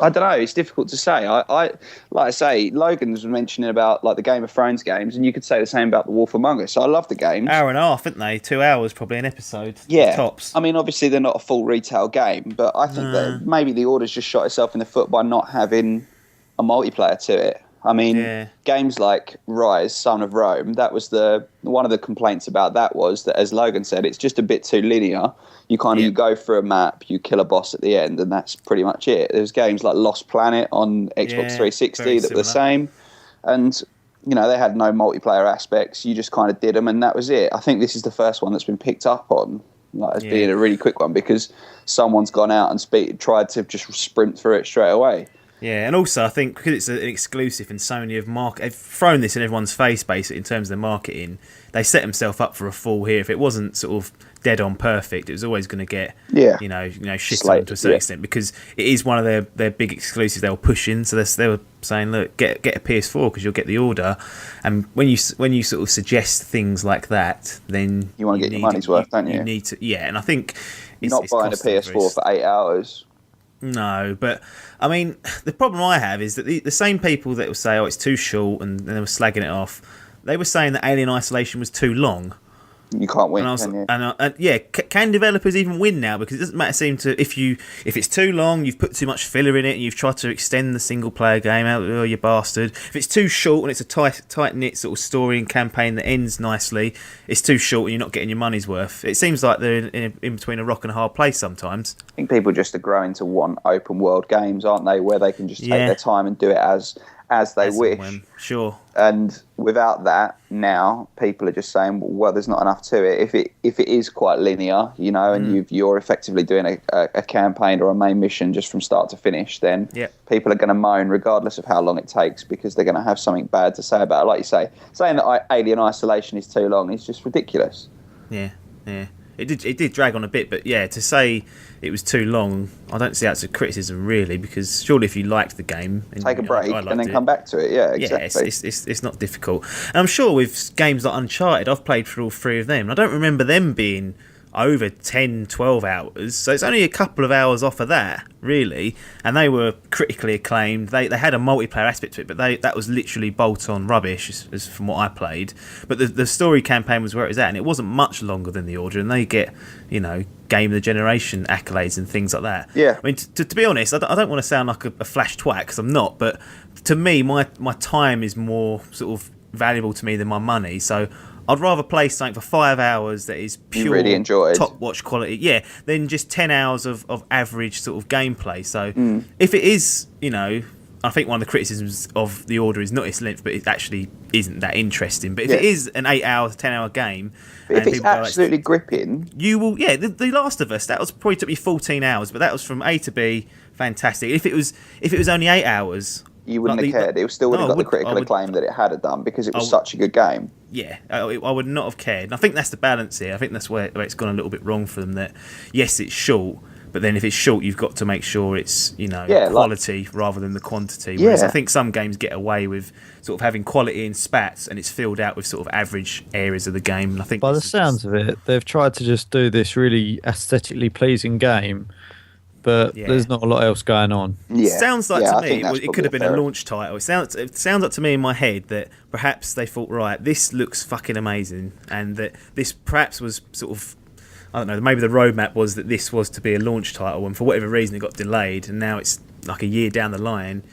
I don't know, it's difficult to say. I like I say, Logan's mentioning about like the Game of Thrones games, and you could say the same about The Wolf Among Us. I love the games. Hour and a half, aren't they? 2 hours probably an episode. Yeah, tops. I mean, obviously they're not a full retail game, but I think that maybe the Order's just shot itself in the foot by not having a multiplayer to it. I mean, games like Ryse, Son of Rome, that was one of the complaints about that was that, as Logan said, it's just a bit too linear. You you go through a map, you kill a boss at the end, and that's pretty much it. There's games like Lost Planet on Xbox 360 that were the same, and they had no multiplayer aspects. You just kind of did them, and that was it. I think this is the first one that's been picked up on as being a really quick one because someone's gone out and tried to just sprint through it straight away. Yeah, and also I think because it's an exclusive and Sony have thrown this in everyone's face basically in terms of their marketing, they set themselves up for a fall here. If it wasn't sort of dead on perfect, it was always going to get shit on to a certain extent because it is one of their big exclusives they were pushing. So they were saying, look, get a PS4 because you'll get the Order. And when you sort of suggest things like that, then you want to get your money's worth, don't you? You need to, and I think you're not buying a PS4 for 8 hours. No, but I mean, the problem I have is that the same people that will say, "Oh, it's too short," and they were slagging it off, they were saying that Alien Isolation was too long. You can't win, can you? Can developers even win now? Because it doesn't matter. If it's too long, you've put too much filler in it, and you've tried to extend the single player game out. Oh, you bastard! If it's too short and it's a tight knit sort of story and campaign that ends nicely, it's too short and you're not getting your money's worth. It seems like they're in between a rock and a hard place sometimes. I think people just are growing to want open world games, aren't they? Where they can just take their time and do it as they wish. Sure. And without that, now people are just saying, well, there's not enough to it. If it is quite linear, and you're effectively doing a campaign or a main mission just from start to finish, then people are going to moan regardless of how long it takes because they're going to have something bad to say about it. Like you say, saying that Alien Isolation is too long is just ridiculous. Yeah. It did drag on a bit, but to say it was too long, I don't see that's a criticism really, because surely if you liked the game, take a break and then come back to it. Yeah, exactly. Yeah, it's not difficult. And I'm sure with games like Uncharted, I've played through all three of them, and I don't remember them being over 10, 12 hours, so it's only a couple of hours off of that, really, and they were critically acclaimed. They had a multiplayer aspect to it, but that was literally bolt-on rubbish, as from what I played. But the story campaign was where it was at, and it wasn't much longer than The Order, and they get, Game of the Generation accolades and things like that. Yeah. I mean, to be honest, I don't want to sound like a flash twat, because I'm not, but to me, my time is more sort of valuable to me than my money, so I'd rather play something for 5 hours that is pure really top watch quality, than just 10 hours of average sort of gameplay. So if it is, I think one of the criticisms of The Order is not its length, but it actually isn't that interesting. But if it is an 8 hour, 10 hour game, but if it's absolutely gripping, you will. Yeah, the Last of Us, that was probably took me 14 hours, but that was from A to B, fantastic. If it was only 8 hours, you wouldn't have cared. It still would have got the critical acclaim that it had done because it was such a good game. Yeah, I would not have cared. And I think that's the balance here. I think that's where it's gone a little bit wrong for them. That yes, it's short, but then if it's short, you've got to make sure it's quality rather than the quantity. Whereas I think some games get away with sort of having quality in spats, and it's filled out with sort of average areas of the game. And I think by the sounds of it, they've tried to just do this really aesthetically pleasing game. But there's not a lot else going on. Yeah. Sounds like to me it could have been a launch title. It sounds like to me in my head that perhaps they thought, right, this looks fucking amazing, and that this perhaps was sort of, I don't know, maybe the roadmap was that this was to be a launch title, and for whatever reason it got delayed, and now it's like a year down the line.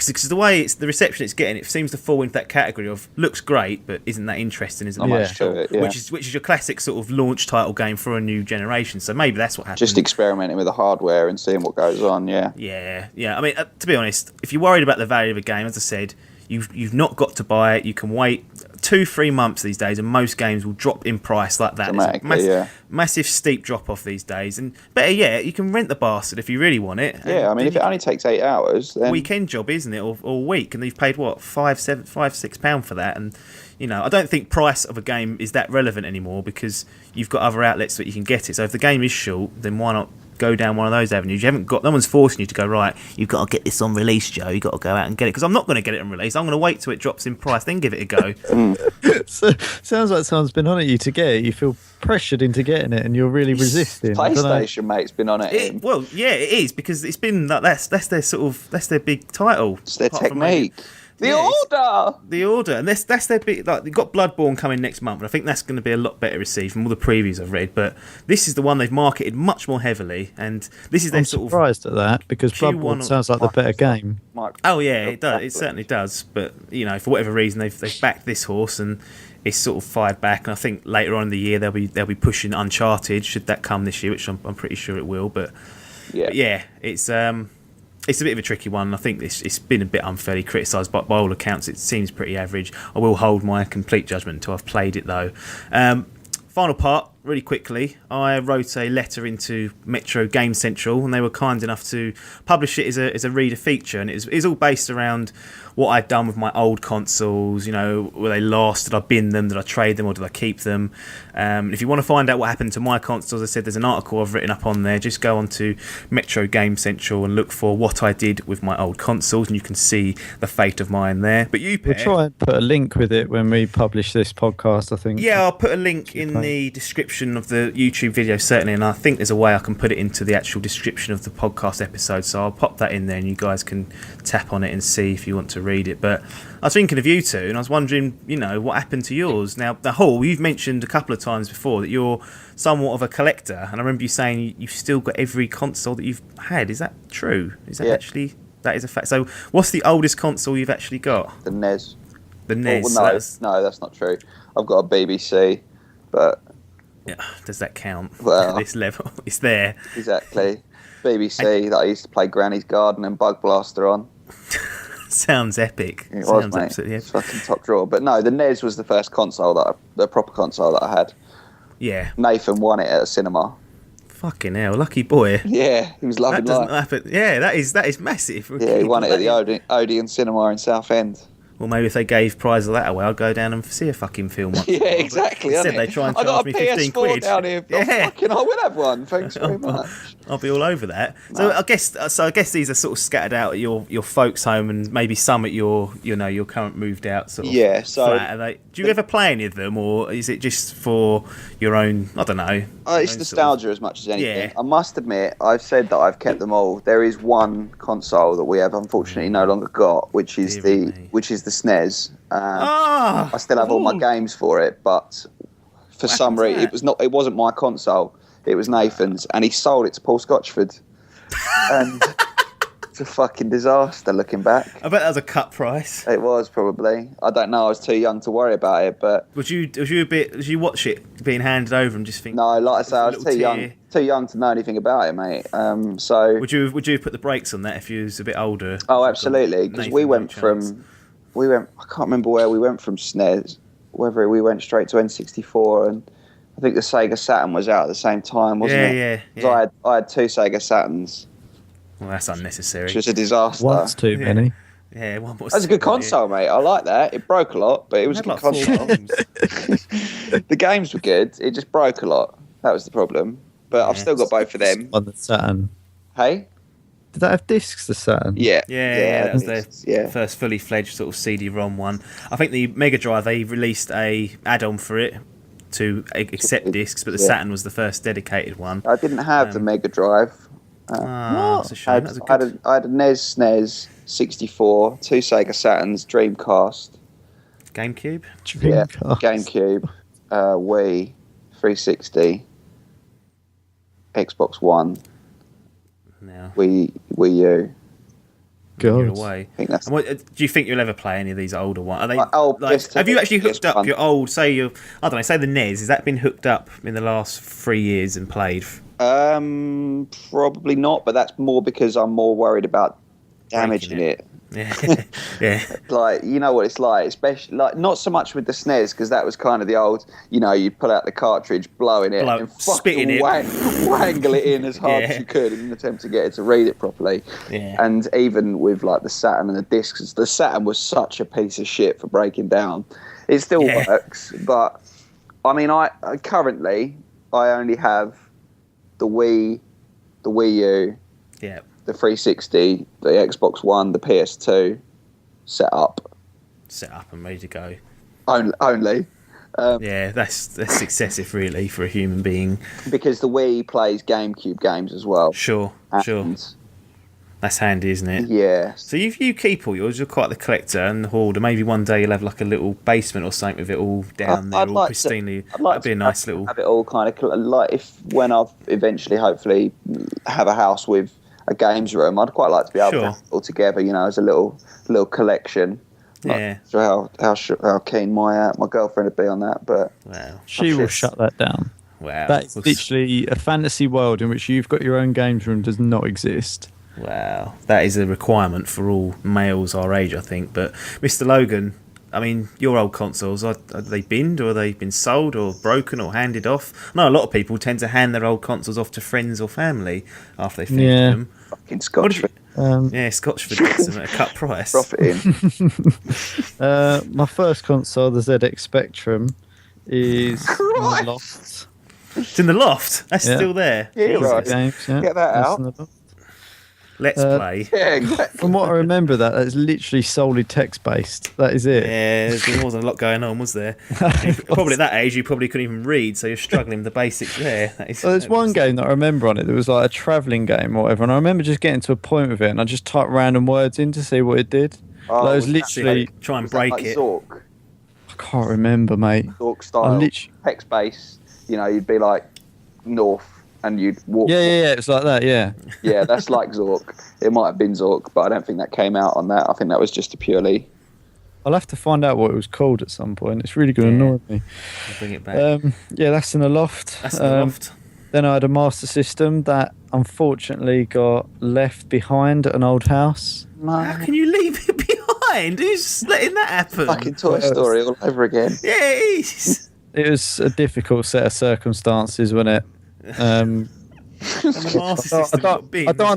because the way the reception it's getting, it seems to fall into that category of looks great, but isn't that interesting? Isn't much to it, yeah. which is your classic sort of launch title game for a new generation. So maybe that's what happened. Just experimenting with the hardware and seeing what goes on. Yeah. Yeah. I mean, to be honest, if you're worried about the value of a game, as I said, you've not got to buy it. You can wait 2-3 months these days, and most games will drop in price like that. Massive steep drop off these days, and better yet, you can rent the bastard if you really want it. Yeah, I mean, if it only takes 8 hours, then weekend job, isn't it, or week, and you've paid what £5-6 for that, and I don't think price of a game is that relevant anymore because you've got other outlets that you can get it. So if the game is short, then why not go down one of those avenues? You haven't got, no one's forcing you to go, right, you've got to get this on release, Joe, you've got to go out and get it, because I'm not going to get it on release. I'm going to wait till it drops in price, then give it a go. So, sounds like someone's been on at you to get it. You feel pressured into getting it and you're really resisting. PlayStation, mate's been on it. Well, yeah, it is, because it's been like that's their big title. It's their technique. The Order, and that's their big. Like, they've got Bloodborne coming next month, and I think that's going to be a lot better received from all the previews I've read. But this is the one they've marketed much more heavily, and this is their surprised at that because Bloodborne sounds like the better game. Oh yeah, it does. It certainly does. But for whatever reason, they've backed this horse, and it's sort of fired back. And I think later on in the year they'll be pushing Uncharted, should that come this year, which I'm pretty sure it will. But yeah, it's a bit of a tricky one. I think it's been a bit unfairly criticised, but by all accounts it seems pretty average. I will hold my complete judgment until I've played it though. Final part, really quickly, I wrote a letter into Metro Game Central, and they were kind enough to publish it as a reader feature, and it's all based around what I'd done with my old consoles. Were they lost? Did I bin them? Did I trade them, or did I keep them? If you want to find out what happened to my consoles, I said there's an article I've written up on there. Just go on to Metro Game Central and look for what I did with my old consoles, and you can see the fate of mine there. But we'll try and put a link with it when we publish this podcast, I think. Yeah, I'll put a link in the description of the YouTube video, certainly, and I think there's a way I can put it into the actual description of the podcast episode, so I'll pop that in there and you guys can tap on it and see if you want to read it. But I was thinking of you two, and I was wondering, what happened to yours? Now, the Hall, you've mentioned a couple of times before that you're somewhat of a collector, and I remember you saying you've still got every console that you've had. Is that true? Is that actually, that is a fact? So what's the oldest console you've actually got? The NES. The NES? No, that's not true. I've got a BBC, but... Yeah, does that count well, at this level? It's there. Exactly. BBC that I used to play Granny's Garden and Bug Blaster on. Sounds epic. It Sounds was, mate. Absolutely epic. It's fucking top drawer. But no, the NES was the first console the proper console that I had. Yeah. Nathan won it at a cinema. Fucking hell, lucky boy. Yeah, he was loving life. Happen. Yeah, that is massive. Yeah, he won it at the Odeon Cinema in Southend. Well, maybe if they gave prizes like that away, I'd go down and see a fucking film. Yeah, exactly. Instead, they try and charge me 15 quid. down here. Yeah. I will have one. Thanks very much. I'll be all over that. No. So I guess these are sort of scattered out at your folks' home, and maybe some at your current moved out sort of flat. Do you ever play any of them, or is it just for your own? I don't know. It's nostalgia as much as anything. Yeah. I must admit, I've said that I've kept them all. There is one console that we have unfortunately no longer got, which is the SNES. I still have all my games for it, but for some reason it wasn't my console. It was Nathan's, and he sold it to Paul Scotchford. And it's a fucking disaster looking back. I bet that was a cut price. It was probably. I don't know. I was too young to worry about it. But Did you watch it being handed over and just think? No, like I say, I was too young to know anything about it, mate. So would you put the brakes on that if you was a bit older? Oh, absolutely. Because I can't remember where we went from SNES. Whether we went straight to N64 and. I think the Sega Saturn was out at the same time, wasn't it? Yeah. I had two Sega Saturns. Well, that's unnecessary. Which was a disaster. One's too many. Yeah, one was. That's a good console, mate. I like that. It broke a lot, but it was a good console. The games were good. It just broke a lot. That was the problem. But I've still got both of them. On the Saturn. Hey? Did that have discs, the Saturn? Yeah, that was their first fully fledged sort of CD-ROM one. I think the Mega Drive, they released a add-on for it to accept discs, but the Saturn was the first dedicated one. I didn't have the Mega Drive. That's a shame. I had a NES, SNES, 64, two Sega Saturns, Dreamcast. GameCube? Yeah, GameCube, Wii, 360, Xbox One, Wii U. God. Away. I think that's. And do you think you'll ever play any of these older ones? Are they PS2, have you actually hooked up PS1. your old? Say I don't know. Say the NES. Has that been hooked up in the last 3 years and played? Probably not, but that's more because I'm more worried about damaging it. Yeah, yeah. Like, you know what it's like, especially like not so much with the SNES, because that was kind of the old, you know, you'd pull out the cartridge, blowing it, and spitting it, wangle it in as hard as you could in an attempt to get it to read it properly. Yeah. And even with like the Saturn and the discs, the Saturn was such a piece of shit for breaking down. It still works, but I mean, I currently only have the Wii, the Wii U. Yeah. The 360, the Xbox One, the PS2 set up and ready to go. Only. Yeah, that's excessive, really, for a human being. Because the Wii plays GameCube games as well. Sure. That's handy, isn't it? Yeah. So you keep all yours. You're quite the collector and the hoarder. Maybe one day you'll have like a little basement or something with it all down there, all pristinely. That'd be a nice little. Have it all kind of like when I've eventually, hopefully, have a house with a games room. I'd quite like to be able to have it all together, you know, as a little collection. Yeah. So how keen my girlfriend would be on that, but she will shut that down. Wow. That is literally a fantasy world in which you've got your own games room does not exist. Wow, that is a requirement for all males our age, I think. But Mr. Logan, I mean, your old consoles, are they binned or have they been sold or broken or handed off? No, a lot of people tend to hand their old consoles off to friends or family after they finish them. Fucking Scotchford. Scotchford gets them at a cut price. Profit in. My first console, the ZX Spectrum, is in the loft. It's in the loft? That's still there? Yeah, right. Games, Get that out. Let's play. Yeah, exactly. From what I remember, that's literally solely text-based. That is it. Yeah, there wasn't a lot going on, was there? Probably at that age, you probably couldn't even read, so you're struggling with the basics there. There's one game that I remember on it. There was like a travelling game or whatever, and I remember just getting to a point with it, and I just typed random words in to see what it did. Oh, it was literally try and break it. Zork? I can't remember, mate. Zork style, text-based. You know, you'd be like north. And you'd walk. Yeah, it's like that, yeah. Yeah, that's like Zork. It might have been Zork, but I don't think that came out on that. I think that was just a purely. I'll have to find out what it was called at some point. It's really going to annoy me. I'll bring it back. Yeah, that's in the loft. That's in the loft. Then I had a Master System that unfortunately got left behind at an old house. How can you leave it behind? Who's letting that happen? Fucking Toy Story all over again. Yeah, it is. It was a difficult set of circumstances, wasn't it? I don't want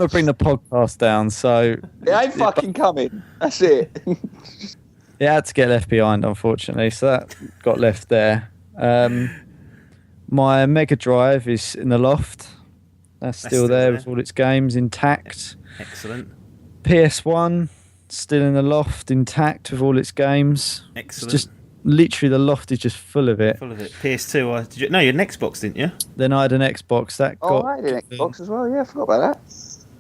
to bring the podcast down, so it ain't fucking coming. That's it. It had to get left behind, unfortunately, so that got left there. My Mega Drive is in the loft. That's still there with all its games intact. Excellent. PS1 still in the loft, intact with all its games. Excellent. It's just literally the loft is just full of it. PS2. You had an Xbox, didn't you? Then I had an Xbox that got. I had an Xbox as well. Yeah, I forgot about that.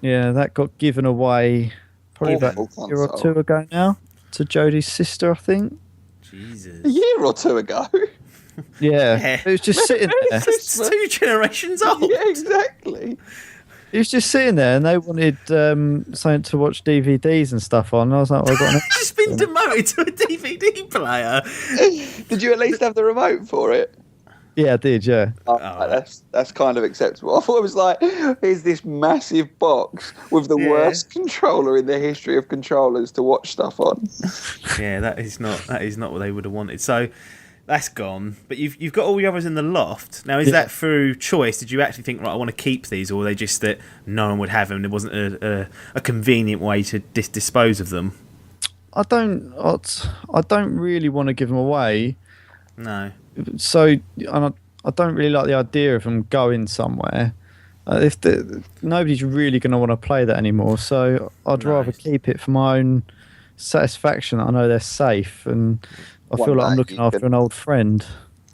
Yeah, that got given away probably about a year or two ago now to Jodie's sister, I think. Jesus. A year or two ago. Yeah, it was just sitting there. It's 2 generations old. Yeah, exactly. It was just sitting there, and they wanted something to watch DVDs and stuff on. And I was like, well, I've got an just been demoted to a DVD player. Did you at least have the remote for it? Yeah, I did, yeah. That's kind of acceptable. I thought it was like, here's this massive box with the worst controller in the history of controllers to watch stuff on. Yeah, that is not what they would have wanted. So that's gone. But you've got all the others in the loft. Now, is that through choice? Did you actually think, right, I want to keep these, or were they just that no one would have them? There wasn't a convenient way to dispose of them. I don't really want to give them away. No. So I don't really like the idea of them going somewhere. Nobody's really going to want to play that anymore. So I'd rather keep it for my own satisfaction. I know they're safe, and I feel like I'm looking after an old friend.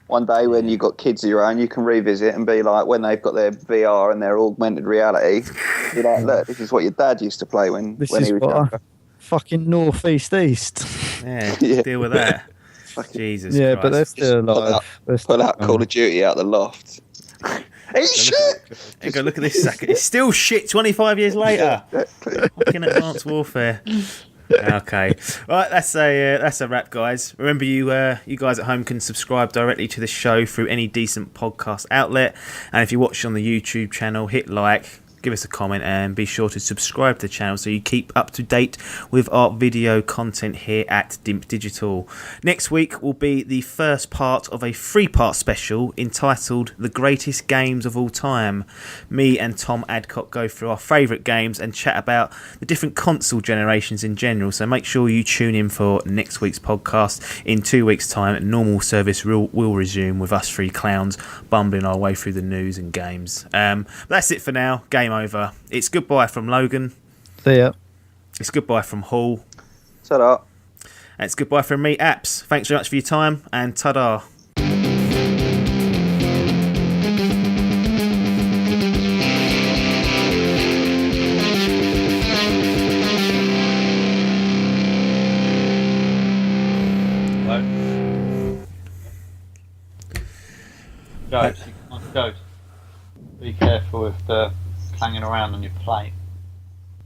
One day when you've got kids of your own, you can revisit and be like, when they've got their VR and their augmented reality, you're like, look, this is what your dad used to play when he was younger. Fucking northeast east. Yeah, deal with that. Jesus Christ. But they're still alive. Pull out Call of Duty out the loft. It's shit! Go look at this sack. It's still shit 25 years later. Fucking Advanced Warfare. Okay, right. That's a wrap, guys. Remember, you guys at home can subscribe directly to the show through any decent podcast outlet, and if you watch on the YouTube channel, hit like, give us a comment, and be sure to subscribe to the channel so you keep up to date with our video content here at Dimp Digital. Next week will be the first part of a 3-part special entitled The Greatest Games of All Time. Me and Tom Adcock go through our favourite games and chat about the different console generations in general, so make sure you tune in for next week's podcast. In 2 weeks' time, normal service will resume with us 3 clowns bumbling our way through the news and games. That's it for now. Game over. It's goodbye from Logan. See ya. It's goodbye from Hall. Ta-da. And it's goodbye from me, Apps. Thanks very much for your time, and ta-da. Ghost. Be careful with the clanging around on your plate.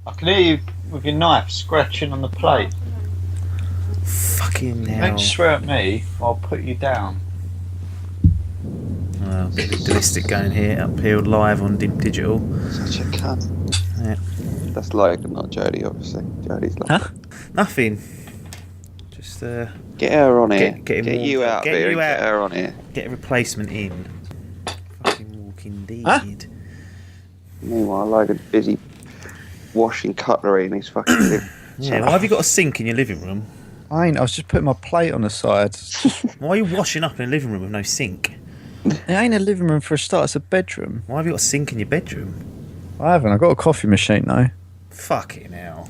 I can hear you with your knife scratching on the plate. Fucking hell. Don't swear at me, or I'll put you down. Well, bit ballistic going here, uphill live on Dimp Digital. Such a cunt. Yeah. That's Logan, not Jodie, obviously. Jodie's like, Huh? Nothing. Just get her on here. Get you out of here and get her on here. Get a replacement in. Fucking walking deed. Huh? Meanwhile, Logan's busy washing cutlery in his fucking living. Yeah, why have you got a sink in your living room? I was just putting my plate on the side. Why are you washing up in a living room with no sink? It ain't a living room for a start, it's a bedroom. Why have you got a sink in your bedroom? I haven't, I've got a coffee machine though. Fucking hell.